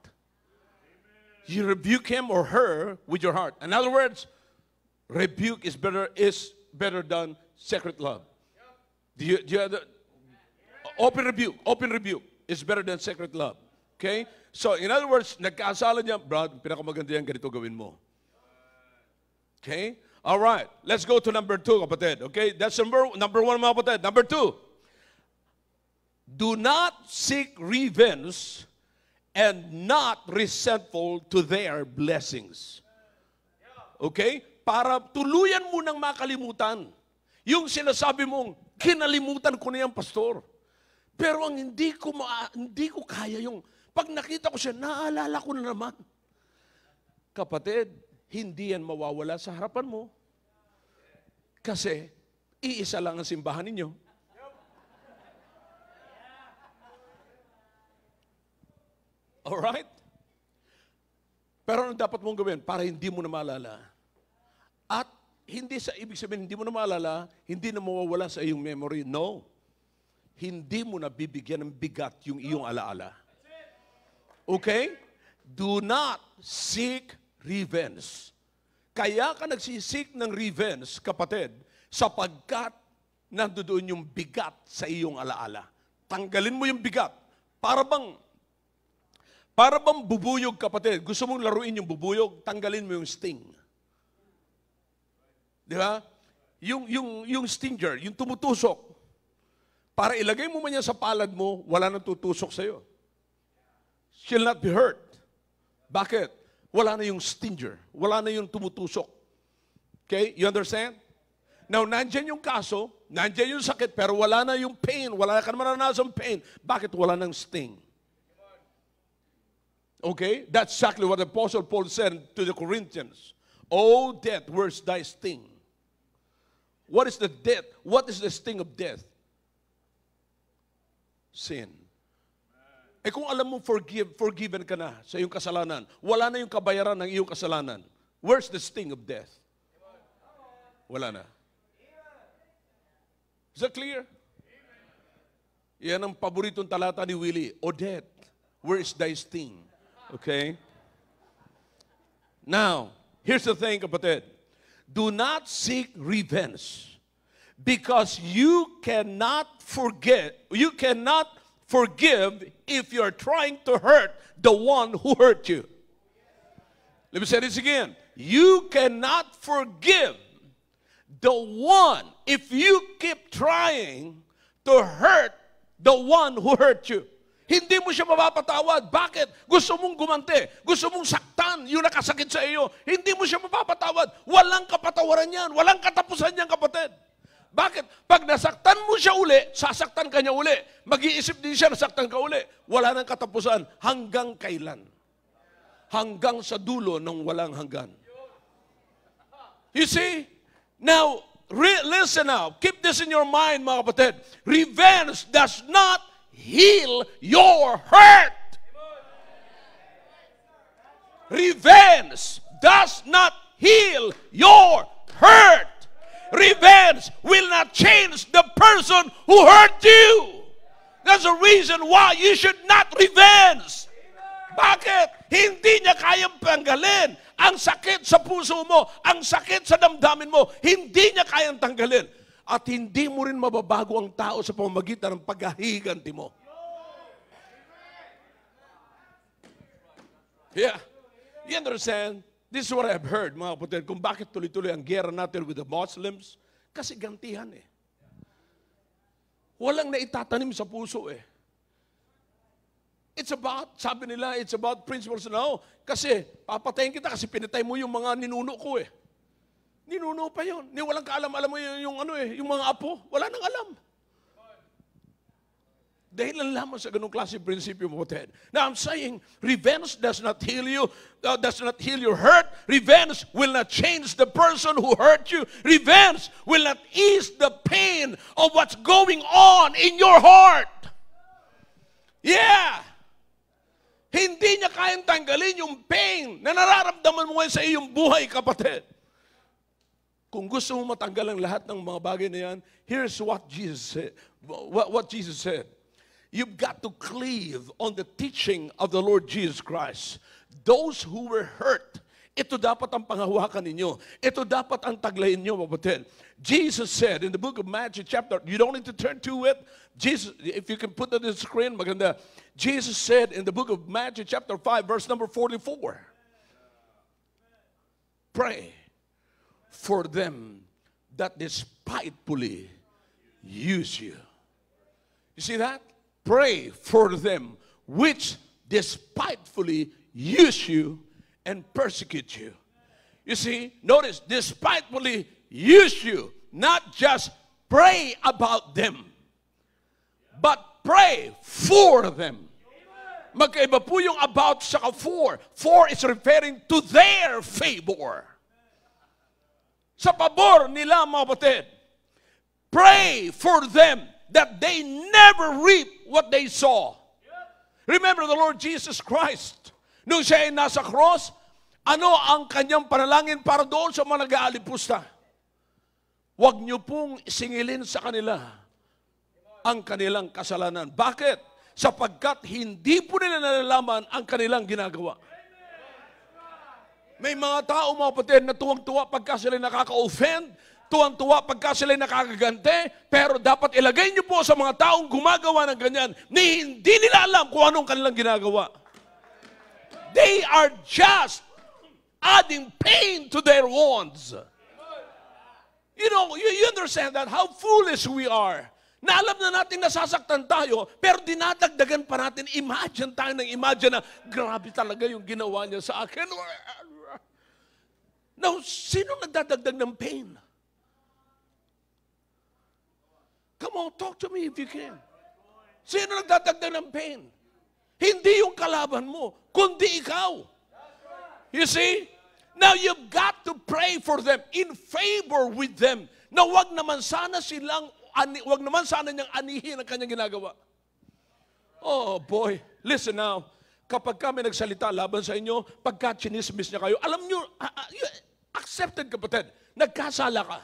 You rebuke him or her with your heart. In other words, rebuke is better than secret love. Do you have the, open rebuke is better than secret love. Okay? So, in other words, nagkasala niya, Brad, pinakamaganda yan, ganito gawin mo. Okay? All right. Let's go to number 2, kapatid. Okay? That's number 1, mga kapatid. Number 2, do not seek revenge and not resentful to their blessings. Okay? Para tuluyan mo nang makalimutan. Yung sinasabi mong, kinalimutan ko na yan, pastor. Pero ang hindi ko kaya yung, pag nakita ko siya, naalala ko na naman. Kapatid, hindi yan mawawala sa harapan mo. Kasi, iisa lang ang simbahan ninyo. Alright? Pero ano dapat mong gawin para hindi mo na maalala? At hindi sa ibig sabihin, hindi mo na maalala, hindi na mawawala sa iyong memory. No. Hindi mo na bibigyan ng bigat yung iyong alaala. Okay? Do not seek revenge. Kaya ka nagsisik ng revenge, kapatid, sapagkat nandoon yung bigat sa iyong alaala. Tanggalin mo yung bigat. Para bang bubuyog, kapatid. Gusto mong laruin yung bubuyog, tanggalin mo yung sting. Di ba? Yung stinger, yung tumutusok. Para ilagay mo man yan sa palad mo, wala nang tutusok sa'yo. She'll not be hurt. Bakit? Wala na yung stinger. Wala na yung tumutusok. Okay? You understand? Now, nandyan yung kaso, nandyan yung sakit, pero wala na yung pain. Wala ka naman naranasan pain. Bakit wala nang sting? Okay? That's exactly what the Apostle Paul said to the Corinthians. Oh, death, where's thy sting? What is the death? What is the sting of death? Sin. Eh kung alam mo forgiven ka na sa iyong kasalanan, wala na yung kabayaran ng iyong kasalanan. Where's the sting of death? Wala na. Is that clear? Yan ang paboritong talata ni Willie. O death, where is thy sting? Okay? Now, here's the thing, kapatid. Do not seek revenge because you cannot forgive if you're trying to hurt the one who hurt you. Let me say this again. You cannot forgive the one if you keep trying to hurt the one who hurt you. Hindi mo siya mapapatawad. Bakit? Gusto mong gumante. Gusto mong saktan yung nakasakit sa iyo. Hindi mo siya mapapatawad. Walang kapatawaran yan. Walang katapusan yan, kapatid. Bakit? Pag nasaktan mo siya uli, sasaktan ka niya uli. Mag-iisip din siya, nasaktan ka uli. Wala nang katapusan. Hanggang kailan? Hanggang sa dulo ng walang hanggan. You see? Now, listen now. Keep this in your mind, mga kapatid. Revenge does not heal your hurt. Revenge does not heal your hurt. Revenge will not change the person who hurt you. That's the reason why you should not revenge. Bakit? Hindi niya kayang tanggalin ang sakit sa puso mo, ang sakit sa damdamin mo. Hindi niya kayang tanggalin. At hindi mo rin mababago ang tao sa pamamagitan ng paghahiganti mo. Yeah. You understand? This is what I've heard, mga kapatid, kung bakit tuloy-tuloy ang gera natin with the Muslims. Kasi gantihan eh. Walang naitatanim sa puso eh. It's about, sabi nila, it's about principles. No, kasi papatayin kita kasi pinatay mo yung mga ninuno ko eh. Ninuno pa yun. Walang kaalam-alam mo yung mga apo. Wala nang alam. Dahil lang lamang sa ganung klase prinsipyo mo, Ted. Now I'm saying, revenge does not heal you, does not heal your hurt. Revenge will not change the person who hurt you. Revenge will not ease the pain of what's going on in your heart. Yeah. Hindi niya kayang tanggalin yung pain na nararamdaman mo ngayon sa iyong buhay, kapatid. Kung gusto mo matanggal ang lahat ng mga bagay na yan, here's what Jesus said. What Jesus said. You've got to cleave on the teaching of the Lord Jesus Christ. Those who were hurt, ito dapat ang panghawakan ninyo. Ito dapat ang taglayin nyo, kapatid. Jesus said in the book of Matthew chapter, you don't need to turn to it. Jesus, if you can put that on the screen, maganda. Jesus said in the book of Matthew chapter 5, verse number 44, pray for them that despitefully use you. You see that? Pray for them which despitefully use you and persecute you. You see, notice, despitefully use you. Not just pray about them, but pray for them. Magkaiba po yung about sa for. For is referring to their favor. Sa pabor nila, mga kapatid. Pray for them that they never reap what they sow. Remember the Lord Jesus Christ. Nung siya ay nasa cross, ano ang kanyang panalangin para doon sa mga nag-aalipusta? Huwag niyo pong singilin sa kanila ang kanilang kasalanan. Bakit? Sapagkat hindi po nila nalalaman ang kanilang ginagawa. May mga tao, mga kapatid, na tuwang-tuwa pagka sila nakaka-offend, tuwang-tuwa pagka sila nakakagante, pero dapat ilagay niyo po sa mga taong gumagawa ng ganyan, ni hindi nila alam kung anong kanilang ginagawa. They are just adding pain to their wounds. You know, you understand that, how foolish we are. Na alam na natin nasasaktan tayo, pero dinadagdagan pa natin, imagine tayo ng imagine na, grabe talaga yung ginawa niya sa akin. Now, sino nagdadagdag ng pain? Come on, talk to me if you can. Sino nagdadagdag ng pain? Hindi yung kalaban mo, kundi ikaw. You see? Now, you've got to pray for them, in favor with them, na wag naman sana niyang anihin ang kanyang ginagawa. Oh boy, listen now. Kapag kami nagsalita laban sa inyo, pagka chinismis niya kayo, alam niyo, accepted kapatid, nagkasala ka.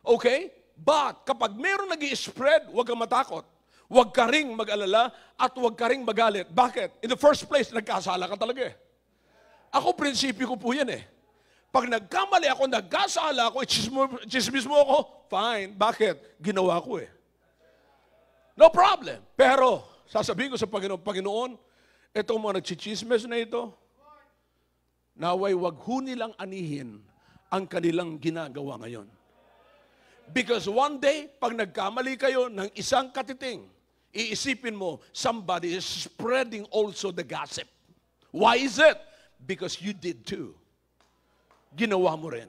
Okay? But kapag meron nag-i-spread, huwag kang matakot. Huwag ka ring mag-alala at huwag ka ring magalit. Bakit? In the first place, nagkasala ka talaga eh. Ako, prinsipyo ko po yan eh. Pag nagkamali ako, nagkasala ako, chismis mo ako, fine. Bakit? Ginawa ko eh. No problem. Pero, sasabihin ko sa Panginoon, Panginoon, itong mga nagchichismis na ito, naway wag ho nilang anihin ang kanilang ginagawa ngayon. Because one day, pag nagkamali kayo ng isang katiting, iisipin mo, somebody is spreading also the gossip. Why is it? Because you did too. Ginawa mo rin.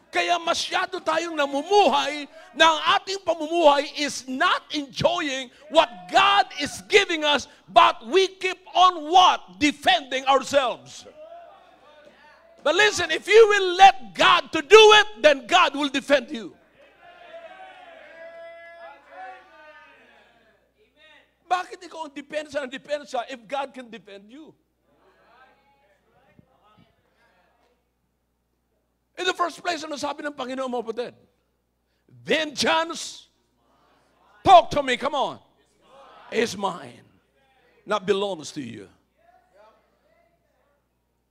Kaya masyado tayong namumuhay na ang ating pamumuhay is not enjoying what God is giving us, but we keep on what? Defending ourselves. But listen, if you will let God to do it, then God will defend you. Bakit ikaw ang depensa if God can defend you? In the first place, ano sabi ng Panginoon mo, kapatid? Vengeance, talk to me, come on, is mine, not belongs to you.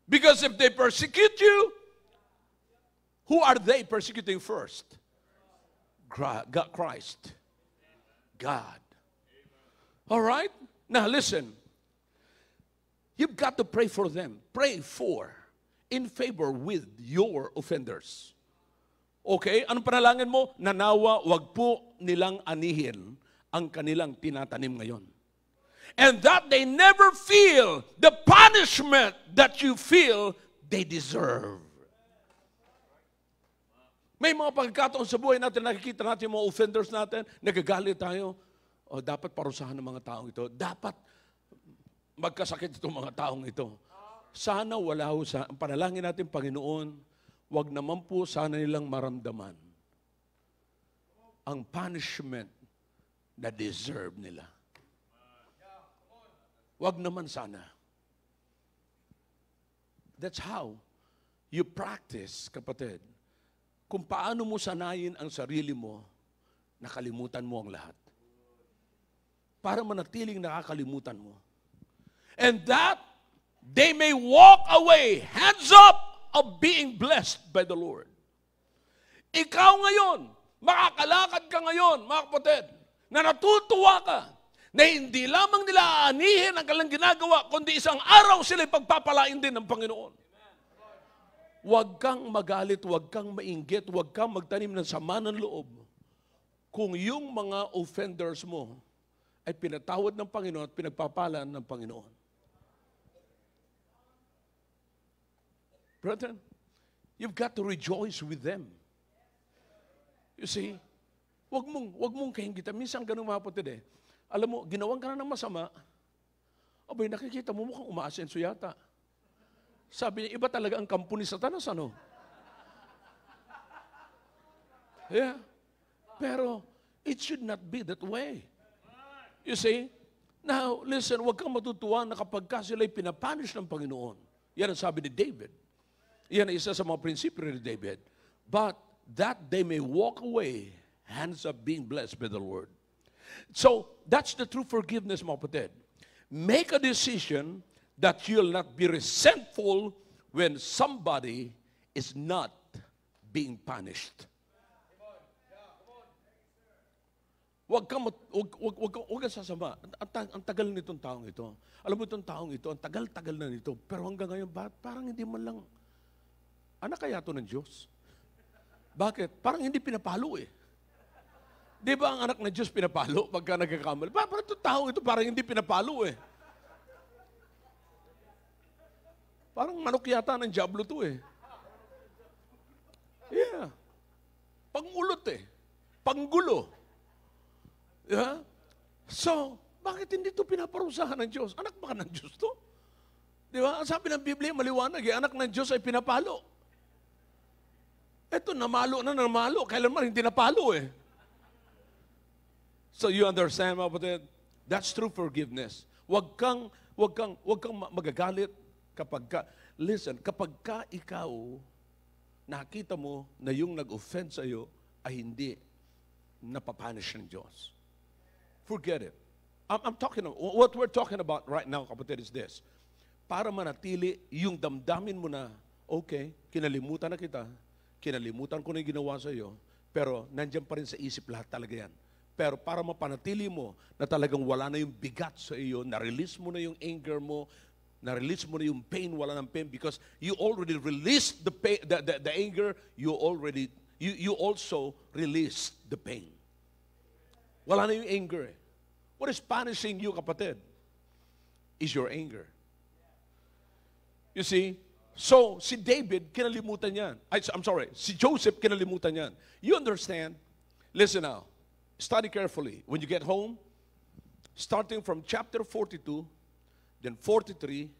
Because if they persecute you, who are they persecuting first? Christ. God. All right? Now listen. You've got to pray for them. Pray for, in favor with your offenders. Okay? Anong panalangin mo? Nanawa, wag po nilang anihin ang kanilang tinatanim ngayon. And that they never feel the punishment that you feel they deserve. May mga pagkakataon sa buhay natin, nakikita natin yung mga offenders natin, nagagalit tayo. O dapat parusahan ng mga taong ito. Dapat magkasakit itong mga taong ito. Sana wala ho sa, ang panalangin natin, Panginoon, wag naman po sana nilang maramdaman ang punishment na deserve nila. Wag naman sana. That's how you practice, kapatid, kung paano mo sanayin ang sarili mo, nakalimutan mo ang lahat. Para manatiling nakakalimutan mo. And that they may walk away, hands up, of being blessed by the Lord. Ikaw ngayon, makakalakad ka ngayon, mga kapatid, na natutuwa ka, na hindi lamang nila aanihin ang kanilang ginagawa, kundi isang araw sila pagpapalain din ng Panginoon. Huwag kang magalit, huwag kang mainggit, huwag kang magtanim ng sama ng loob. Kung yung mga offenders mo ay pinatawad ng Panginoon at pinagpapalaan ng Panginoon. Brethren, you've got to rejoice with them. You see, wag mong kahingitan. Minsan ganun mga kapatid eh. Alam mo, ginawan ka na ng masama, abay, nakikita mo mukhang umaasenso yata. Sabi niya, iba talaga ang kampo ni Satanas, ano? Yeah. Pero, it should not be that way. You see? Now, listen, huwag kang matutuwa na kapag ka sila'y pinapunish ng Panginoon. Yan ang sabi ni David. Yan ang isa sa mga prinsipyo ni David. But that they may walk away, hands up being blessed by the Lord. So, that's the true forgiveness, mga kapatid. Make a decision that you'll not be resentful when somebody is not being punished. Huwag kang sasama. Ang tagal nitong taong ito. Alam mo itong taong ito, ang tagal-tagal na nito. Pero hanggang ngayon, parang hindi man lang, anak kaya ito ng Diyos? Bakit? Parang hindi pinapalo eh. Di ba ang anak ng Diyos pinapalo pagka nagkakamali? Parang itong taong ito parang hindi pinapalo eh. Parang manok yata ng Diablo to eh. Yeah. Pangulot eh. Panggulo. Yeah? So, bakit hindi ito pinaparusahan ng Diyos? Anak ba ka ng Diyos to? Di ba? Ang sabi ng Biblia, maliwanag eh, anak ng Diyos ay pinapalo. Eto, namalo na namalo. Kailanman hindi napalo eh. So you understand, mga kapatid? That's true forgiveness. Huwag kang magagalit kapag ka, listen, kapag ka ikaw, nakita mo na yung nag-offend sa'yo ay hindi napapanish ng Diyos. Forget it. What we're talking about right now, kapatid, is this. Para manatili yung damdamin mo na, okay, kinalimutan na kita, kinalimutan ko na yung ginawa sa iyo, pero nandiyan pa rin sa isip lahat talaga yan. Pero para mapanatili mo na talagang wala na yung bigat sa iyo, na-release mo na yung anger mo, na-release mo na yung pain, wala ng pain, because you already released the pain, the anger, you also released the pain. Wala na yung anger eh. What is punishing you, kapatid, is your anger. You see? So, si David, kinalimutan yan. Si Joseph, kinalimutan yan. You understand? Listen now. Study carefully. When you get home, starting from chapter 42, then 43,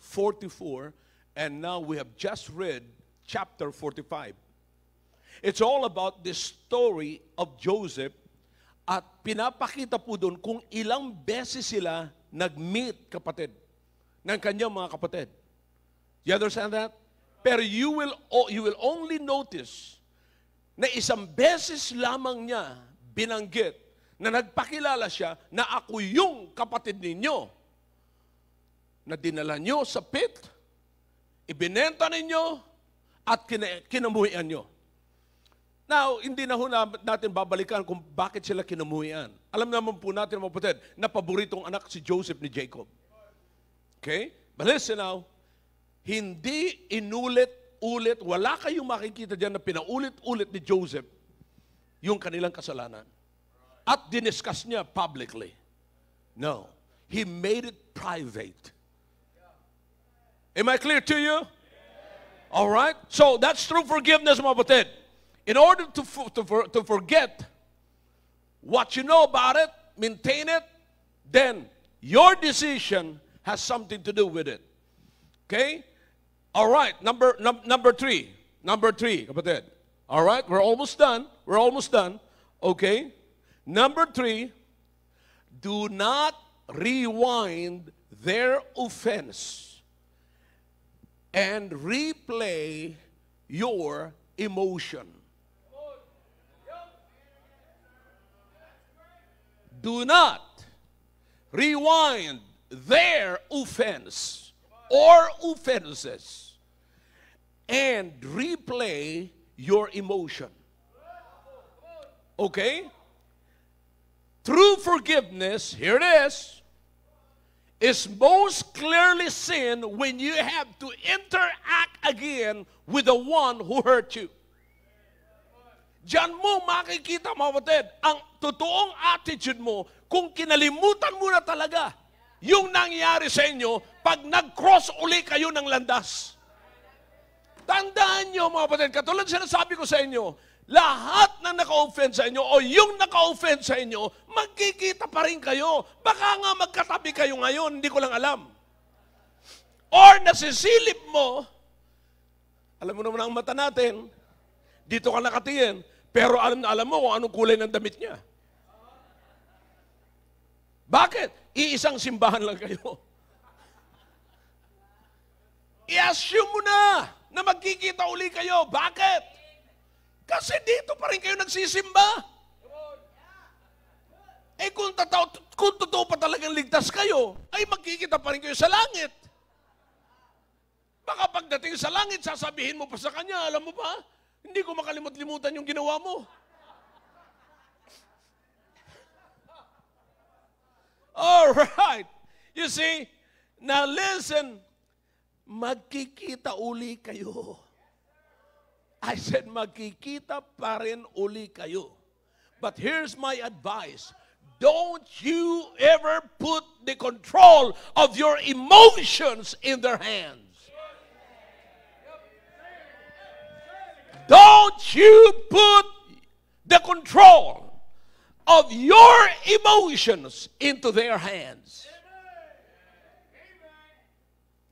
44, and now we have just read chapter 45. It's all about the story of Joseph. At pinapakita po doon kung ilang beses sila nag-meet, kapatid, ng kanyang mga kapatid. You understand that? Pero you will only notice na isang beses lamang niya binanggit na nagpakilala siya na ako yung kapatid ninyo na dinala nyo sa pit, ibinenta ninyo, at kinamuhian nyo. Now, hindi na ho natin babalikan kung bakit sila kinamuhian. Alam naman po natin, mga kapatid, na paboritong anak si Joseph ni Jacob. Okay? But listen now, hindi inulit-ulit, wala kayong makikita dyan na pinaulit-ulit ni Joseph yung kanilang kasalanan. At diniscuss niya publicly. No. He made it private. Am I clear to you? All right? So, that's true forgiveness, mga kapatid. In order to forget what you know about it, maintain it, then your decision has something to do with it. Okay? All right, number three. Number three, kapatid. All right, we're almost done. We're almost done. Okay? Number three, do not rewind their offense and replay your emotion. Do not rewind their offense or offenses and replay your emotion. Okay? True forgiveness, here it is most clearly seen when you have to interact again with the one who hurt you. Diyan mo makikita, mga kapatid, ang totoong attitude mo kung kinalimutan mo na talaga yung nangyari sa inyo pag nag-cross uli kayo ng landas. Tandaan nyo, mga kapatid, katulad sinasabi ko sa inyo, lahat na naka-offend sa inyo o yung naka-offend sa inyo, magkikita pa rin kayo. Baka nga magkatabi kayo ngayon, hindi ko lang alam. Or nasisilip mo, alam mo naman ang mata natin, dito ka nakatingin, Pero alam mo kung anong kulay ng damit niya. Bakit? Iisang simbahan lang kayo. I-assume mo na magkikita uli kayo. Bakit? Kasi dito pa rin kayo nagsisimba. Eh kung totoo pa talagang ligtas kayo, ay magkikita pa rin kayo sa langit. Baka pagdating sa langit, sasabihin mo pa sa kanya, alam mo ba, hindi ko makalimut-limutan yung ginawa mo. All right. You see, now listen, magkikita uli kayo. I said, magkikita pa rin uli kayo. But here's my advice. Don't you ever put the control of your emotions in their hands. Don't you put the control of your emotions into their hands.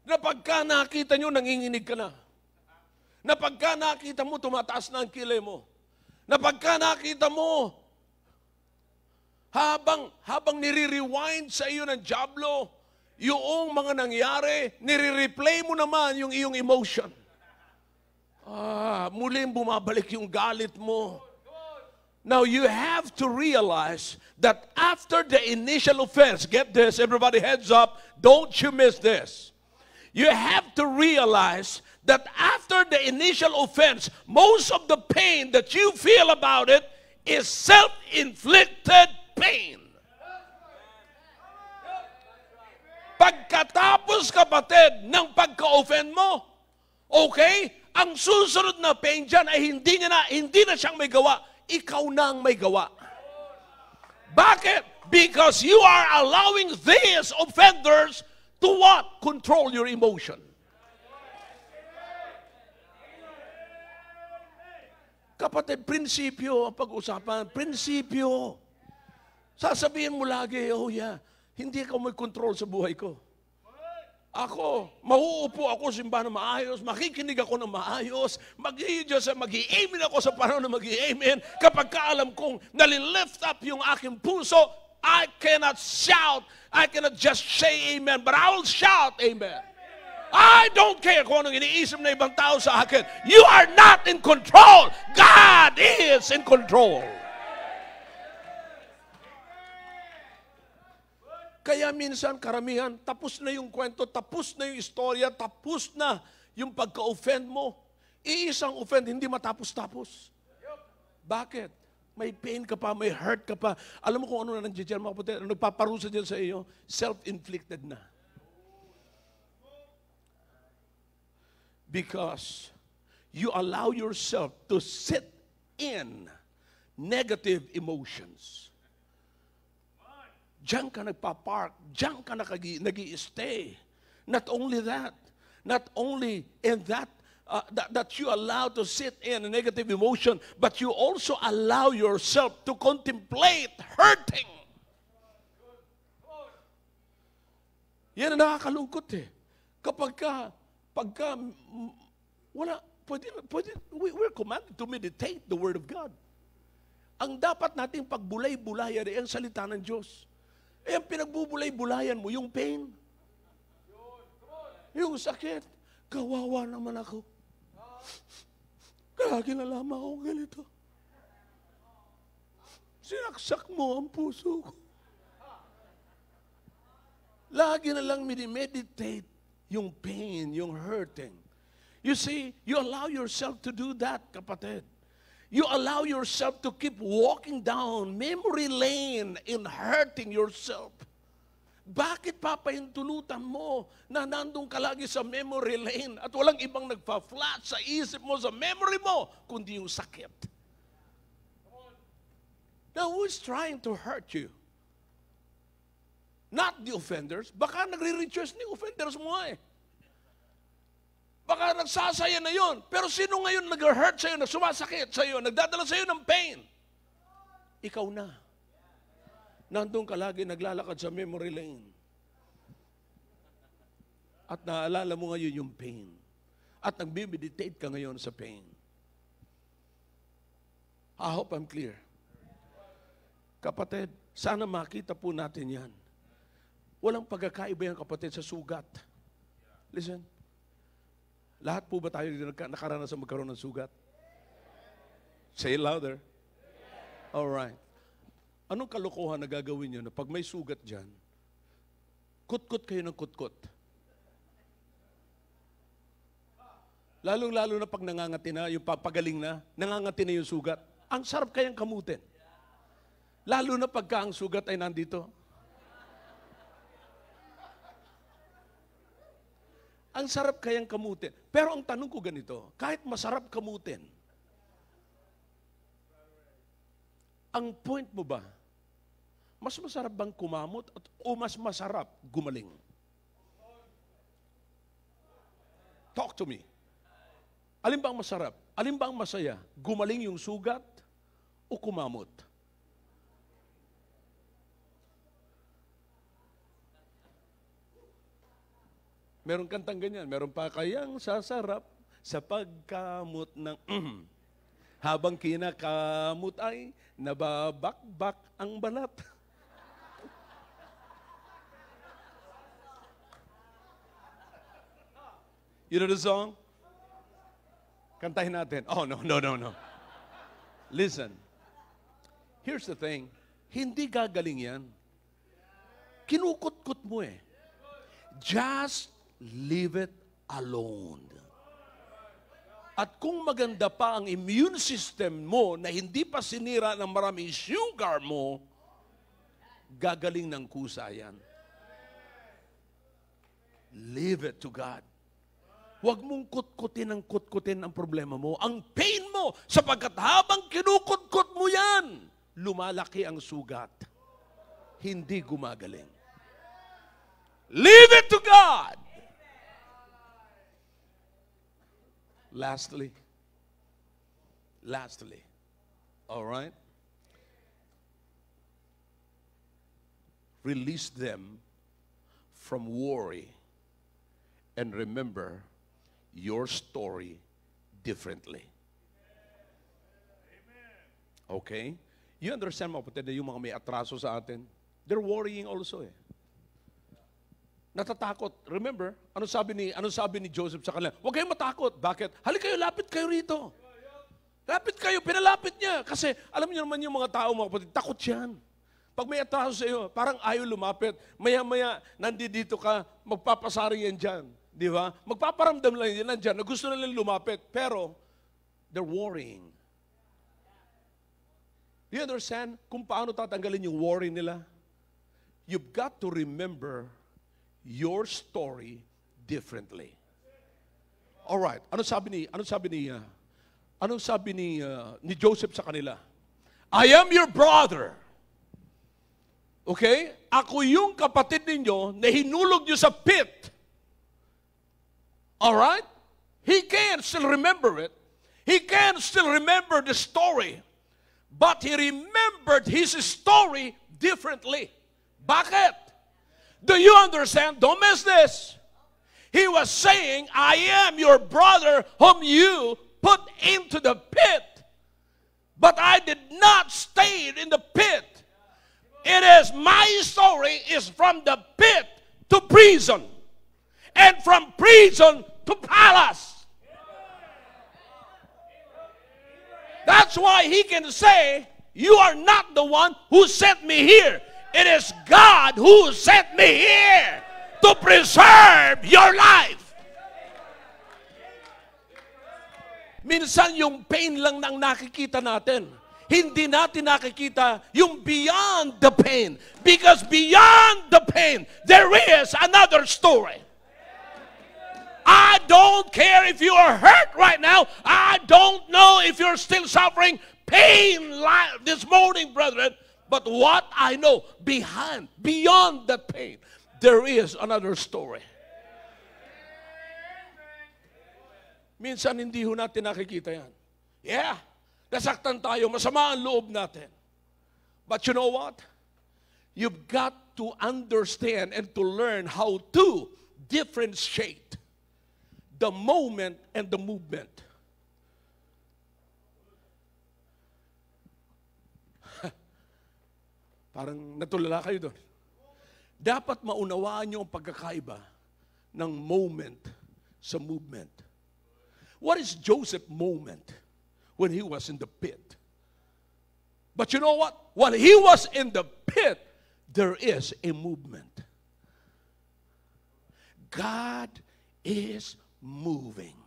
Na pagka nakita nyo, nanginginig ka na. Na pagka nakita mo, tumataas na ang kilay mo. Na pagka nakita mo, habang nire-rewind sa iyo ng Diablo, yung mga nangyari, nire-replay mo naman yung iyong emotion. Muling bumabalik yung galit mo. Now, you have to realize that after the initial offense, get this, everybody heads up, don't you miss this. You have to realize that after the initial offense, most of the pain that you feel about it is self-inflicted pain. Pagkatapos, kapatid, ng pagka-offend mo, okay, ang susunod na pain dyan ay hindi na siyang may gawa. Ikaw na ang may gawa. Bakit? Because you are allowing these offenders to what? Control your emotion. Kapatid, prinsipyo ang pag-usapan. Prinsipyo. Sasabihin mo lagi, oh yeah, hindi ka may control sa buhay ko. Ako, mauupo ako simbahan na maayos, makikinig ako ng maayos, mag-i-amen ako sa panahon na mag-i-amen. Kapag kaalam kong nalilift up yung aking puso, I cannot shout, I cannot just say amen, but I will shout amen. I don't care kung anong iniisip na ibang tao sa akin. You are not in control. God is in control. Kaya minsan, karamihan, tapos na yung kwento, tapos na yung istorya, tapos na yung pagka-offend mo. Iisang offend, hindi matapos-tapos. Bakit? May pain ka pa, may hurt ka pa. Alam mo kung ano na nandiyan, mga kapatid, ano nagpaparusa dyan sa iyo? Self-inflicted na. Because you allow yourself to sit in negative emotions. Diyan ka nagpa-park, diyan ka nag-i-stay. Not only that, not only in that, that you allow to sit in a negative emotion, but you also allow yourself to contemplate hurting. Yan ang nakakalungkot eh. We're commanded to meditate the Word of God. Ang dapat nating pagbulay-bulayan ay ang salita ng Diyos. Eh, ang pinagbubulay-bulayan mo, yung pain. Yung sakit. Kawawa naman ako. Lagi na lamang ako ganito. Sinaksak mo ang puso ko. Lagi na lang minimeditate yung pain, yung hurting. You see, you allow yourself to do that, kapatid. You allow yourself to keep walking down memory lane in hurting yourself. Bakit papahintulutan mo na nandun ka lagi sa memory lane at walang ibang nagpa-flat sa isip mo, sa memory mo, kundi yung sakit? Now, who is trying to hurt you? Not the offenders. Baka nagre-rejoice ni offenders mo eh. Baka nagsasaya na yon. Pero sino ngayon nag-hurt sa'yo, na sumasakit sa'yo, nagdadala sa'yo ng pain? Ikaw na. Nandun ka lagi naglalakad sa memory lane. At naalala mo ngayon yung pain. At nagme-meditate ka ngayon sa pain. I hope I'm clear. Kapatid, sana makita po natin yan. Walang pagkakaiba yan, kapatid, sa sugat. Listen, lahat po ba tayo nakaranas sa magkaroon ng sugat? Say it louder. All right. Anong kalokohan na gagawin nyo na pag may sugat dyan, kutkot kayo ng kutkot? Lalong-lalo na pag nangangati na, yung papagaling na, nangangati na yung sugat. Ang sarap kayang kamutin. Lalo na pagka ang sugat ay nandito. Ang sarap kayang kamutin. Pero ang tanong ko ganito, kahit masarap kamutin, ang point mo ba, mas masarap bang kumamot o mas masarap gumaling? Talk to me. Alin ba ang masarap? Alin ba ang masaya? Gumaling yung sugat o kumamot? Meron kantang ganyan. Meron pa kayang sasarap sa pagkamot ng habang kinakamot ay nababakbak ang balat. You know the song? Kantahin natin. Oh, no. Listen. Here's the thing. Hindi gagaling yan. Kinukut-kut mo eh. Just leave it alone. At kung maganda pa ang immune system mo na hindi pa sinira ng maraming sugar mo, gagaling ng kusa yan. Leave it to God. Huwag mong kutkutin ang problema mo. Ang pain mo, sapagkat habang kinukutkot mo yan, lumalaki ang sugat. Hindi gumagaling. Leave it to God. Lastly, all right? Release them from worry and remember your story differently. Okay? You understand, mga kapatid, na yung mga may atraso sa atin, they're worrying also eh. Natatakot. Remember, ano sabi ni Joseph sa kanila? Huwag kayong matakot. Bakit? Halika kayo, lapit kayo rito. Lapit kayo, pinalapit niya. Kasi alam niyo naman yung mga tao, mga kapatid, takot yan. Pag may atraso sa iyo, parang ayaw lumapit. Maya-maya, nandito ka, magpapasari yan dyan. Di ba? Magpaparamdam lang yan dyan na gusto nilang lumapit. Pero, they're worrying. Do you understand kung paano tatanggalin yung worry nila? You've got to remember your story differently. All right. Ano sabi ni Joseph sa kanila? I am your brother. Okay? Ako yung kapatid ninyo na hinulog nyo sa pit. All right? He can still remember it. He can still remember the story. But he remembered his story differently. Bakit? Do you understand? Don't miss this. He was saying, I am your brother whom you put into the pit. But I did not stay in the pit. It is my story is from the pit to prison. And from prison to palace. That's why he can say, you are not the one who sent me here. It is God who sent me here to preserve your life. Minsan yung pain lang nang nakikita natin. Hindi natin nakikita yung beyond the pain. Because beyond the pain, there is another story. I don't care if you are hurt right now. I don't know if you're still suffering pain this morning, brethren. But what I know, beyond that pain, there is another story. Minsan hindi ho natin nakikita yan. Yeah, nasaktan tayo, masama ang loob natin. But you know what? You've got to understand and to learn how to differentiate the moment and the movement. Parang natulala kayo doon. Dapat maunawaan nyo ang pagkakaiba ng moment sa movement. What is Joseph's moment when he was in the pit? But you know what? While he was in the pit, there is a movement. God is moving.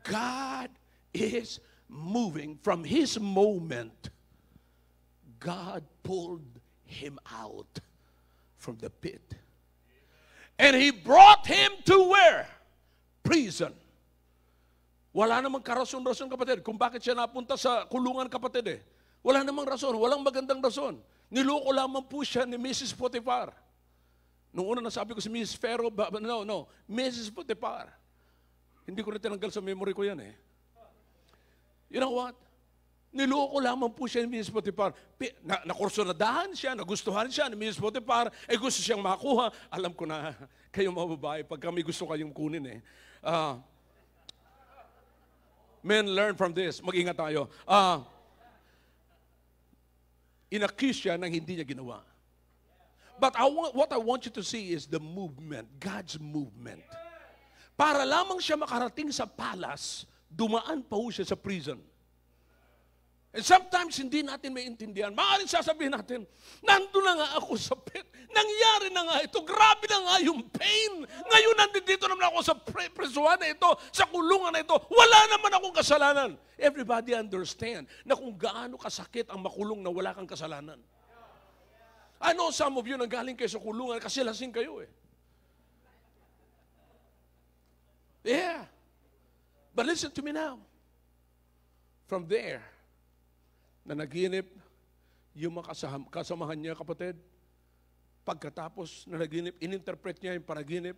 God is moving. From his moment, God pulled him out from the pit. And he brought him to where? Prison. Wala namang karason-rason, kapatid, kung bakit siya napunta sa kulungan, kapatid eh. Wala namang rason, walang magandang rason. Niloko lamang po siya ni Mrs. Potiphar. Nung una nasabi ko si Mrs. Pharaoh, no, Mrs. Potiphar. Hindi ko na tinanggal sa memory ko yan eh. You know what? Niloko lamang po siya ni Mrs. Potiphar. Nakursunadahan siya, nagustuhan siya ni Mrs. Potiphar, gusto siyang makuha. Alam ko na, kayo mga babae, pag kami gusto kayong kunin eh. Men, learn from this. Mag-ingat tayo. In-accuse siya ng hindi niya ginawa. But what I want you to see is the movement, God's movement. Para lamang siya makarating sa palace, dumaan pa ho siya sa prison. And sometimes hindi natin maintindihan. Maaaring sasabihin natin, nandun na nga ako sa pit. Nangyari na nga ito. Grabe na nga yung pain. Ngayon nandito naman ako sa presuhan na ito, sa kulungan na ito. Wala naman akong kasalanan. Everybody understand na kung gaano kasakit ang makulong na wala kang kasalanan. I know some of you nanggaling kayo sa kulungan kasi lasing kayo eh. Yeah. But listen to me now. From there, na naginip yung mga kasamahan niya, kapatid. Pagkatapos na naginip, ininterpret niya yung panaginip.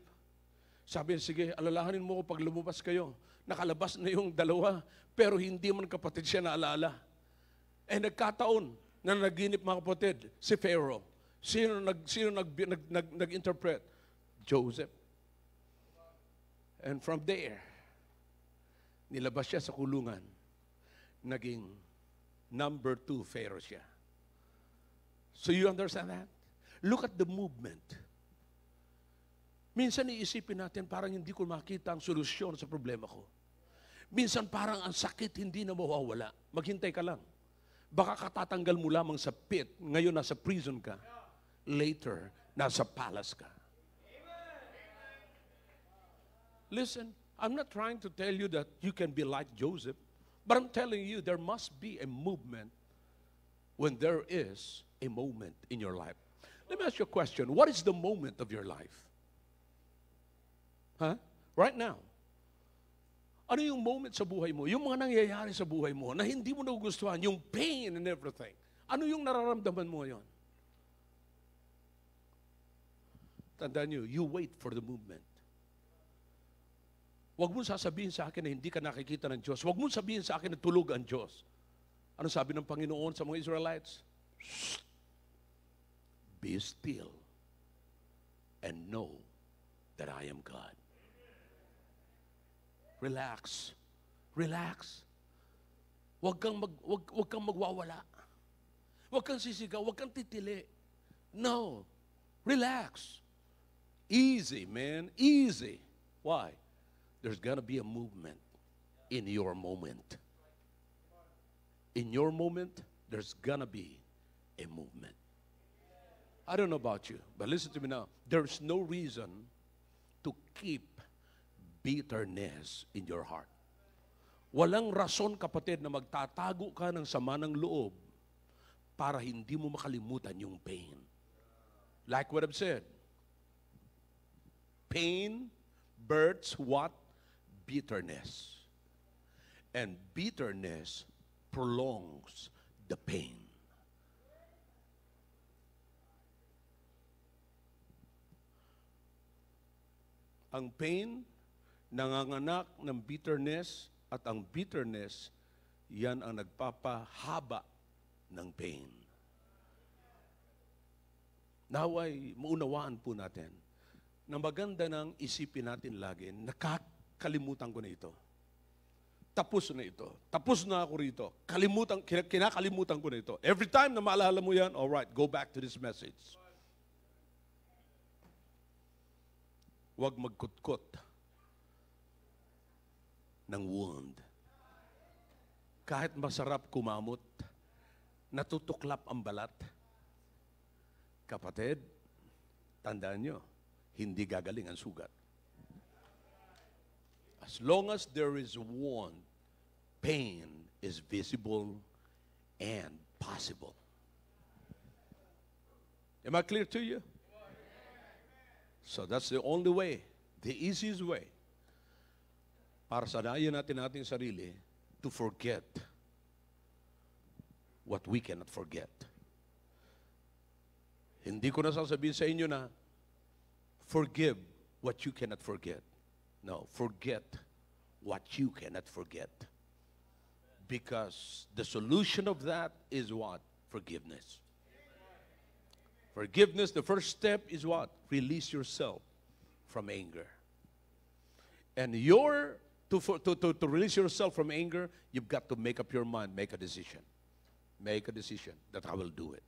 Sabi niya, sige, alalahanin mo ko pag lumabas kayo. Nakalabas na yung dalawa, pero hindi man kapatid siya naalala. Nagkataon na naginip, mga kapatid, si Pharaoh. Sino nag-interpret? Joseph. And from there, nilabas siya sa kulungan. Naging number 2 Pharaoh siya. So you understand that? Look at the movement. Minsan iisipin natin parang hindi ko makita ang solusyon sa problema ko. Minsan parang ang sakit hindi na mawawala. Maghintay ka lang. Baka katatanggal mo lamang sa pit. Ngayon nasa prison ka. Later, nasa palace ka. Listen, I'm not trying to tell you that you can be like Joseph. But I'm telling you, there must be a movement when there is a moment in your life. Let me ask you a question. What is the moment of your life? Huh? Right now. Ano yung moment sa buhay mo? Yung mga nangyayari sa buhay mo na hindi mo nagugustuhan, yung pain and everything. Ano yung nararamdaman mo ngayon? Tandaan nyo, you wait for the movement. Huwag mo sasabihin sa akin na hindi ka nakikita ng Diyos. Huwag mo sabihin sa akin na tulog ang Diyos. Ano sabi ng Panginoon sa mga Israelites? Shh! Be still and know that I am God. Relax. Relax. Huwag kang magwawala. Huwag kang sisigaw. Huwag kang titili. No. Relax. Easy, man. Easy. Why? There's gonna be a movement in your moment. In your moment, there's gonna be a movement. I don't know about you, but listen to me now. There's no reason to keep bitterness in your heart. Walang rason, kapatid, na magtatago ka ng sama ng loob para hindi mo makalimutan yung pain. Like what I've said, pain births what? Bitterness. And bitterness prolongs the pain. Ang pain, nanganganak ng bitterness, at ang bitterness, yan ang nagpapahaba ng pain. Naway, maunawaan po natin na maganda nang isipin natin lagi, nakakalimutan ko na ito. tapos na ito. Tapos na ako rito. Kinakalimutan ko na ito. Every time na maalala mo yan, all right, go back to this message. Huwag magkutkot ng wound. Kahit masarap kumamot, natutuklap ang balat. Kapatid, tandaan nyo, hindi gagaling ang sugat. As long as there is wound, pain is visible and possible. Am I clear to you? So that's the only way, the easiest way, para sanayin natin ating sarili to forget what we cannot forget. Hindi ko na sasabihin sa inyo na forgive what you cannot forget. No, forget what you cannot forget. Because the solution of that is what? Forgiveness. Forgiveness, the first step is what? Release yourself from anger. And to release yourself from anger, you've got to make up your mind, make a decision. Make a decision that I will do it.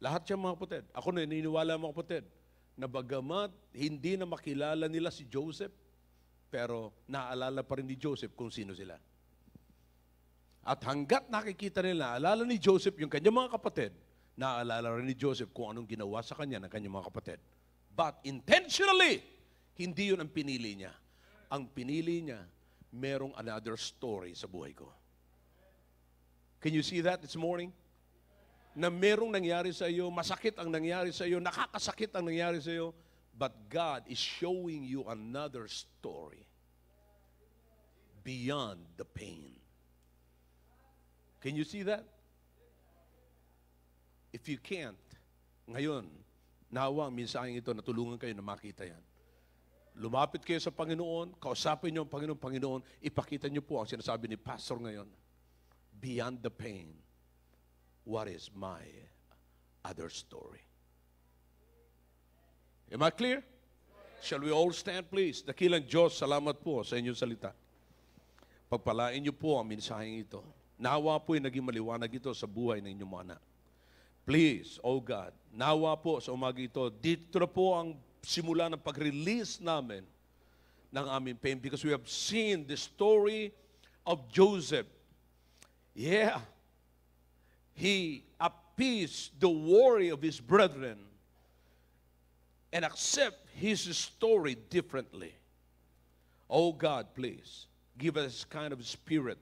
Lahat siya mga kapatid. Ako naniniwala mga kapatid, na bagamat hindi na makilala nila si Joseph, pero naaalala pa rin ni Joseph kung sino sila. At hanggat nakikita nila, naaalala ni Joseph yung kanyang mga kapatid, naaalala rin ni Joseph kung anong ginawa sa kanya ng kanyang mga kapatid. But intentionally, hindi yun ang pinili niya. Ang pinili niya, merong another story sa buhay ko. Can you see that this morning? Na merong nangyari sa iyo, masakit ang nangyari sa iyo, nakakasakit ang nangyari sa iyo, but God is showing you another story beyond the pain. Can you see that? If you can't, ngayon, nawa ang mensaheng ito, natulungan kayo na makita yan. Lumapit kayo sa Panginoon, kausapin niyo ang Panginoon, Panginoon, ipakita niyo po ang sinasabi ni Pastor ngayon. Beyond the pain, what is my other story? Am I clear? Shall we all stand, please? Dakilang Diyos, salamat po sa inyong salita. Pagpalain niyo po ang mensaheng ito. Nawa po'y naging maliwanag ito sa buhay ng inyong mga anak. Please, oh God, nawa po sa umaga ito, dito na po ang simula ng pag-release namin ng aming pain because we have seen the story of Joseph. Yeah. He appeased the worry of his brethren and accept his story differently. Oh God, please, give us kind of spirit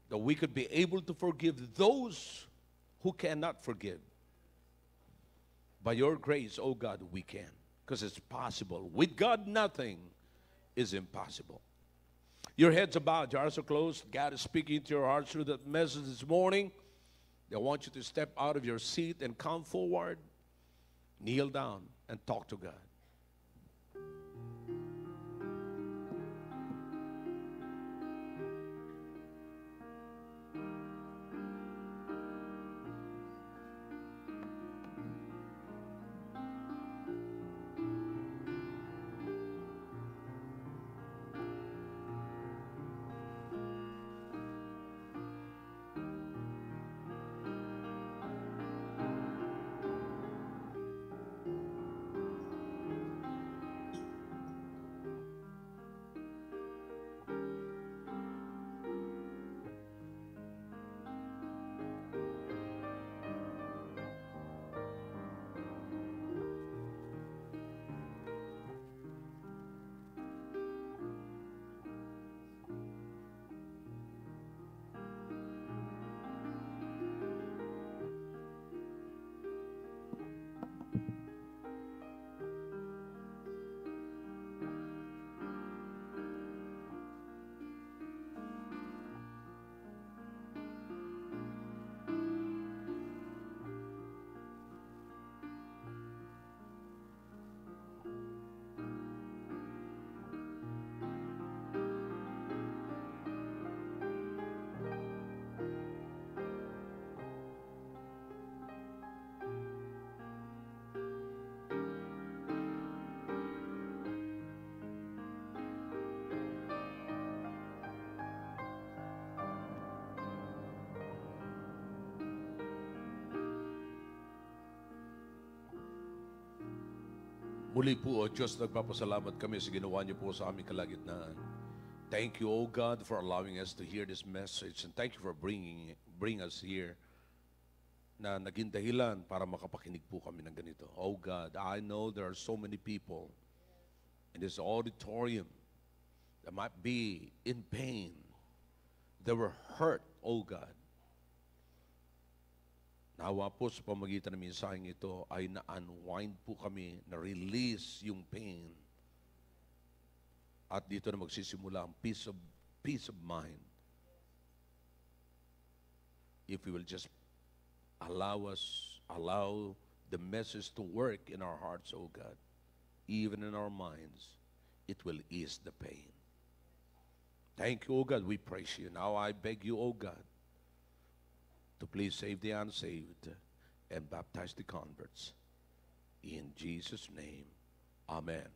that we could be able to forgive those who cannot forgive. By your grace, oh God, we can. Because it's possible. With God, nothing is impossible. Your heads are bowed, your eyes are closed. God is speaking to your heart through that message this morning. I want you to step out of your seat and come forward, kneel down, and talk to God. Muli po, O Diyos, nagpapasalamat kami sa ginawa niyo po sa aming kalagitnaan. Thank you, O God, for allowing us to hear this message. And thank you for bring us here na naging dahilan para makapakinig po kami ng ganito. Oh God, I know there are so many people in this auditorium that might be in pain. They were hurt, oh God. Nawa po sa pamagitan ng mensaheng ito ay na-unwind po kami, na-release yung pain. At dito na magsisimula ang peace of mind. If we will just allow the message to work in our hearts, oh God, even in our minds, it will ease the pain. Thank you, oh God, we praise you. Now I beg you, oh God, to please save the unsaved and baptize the converts. In Jesus' name, amen.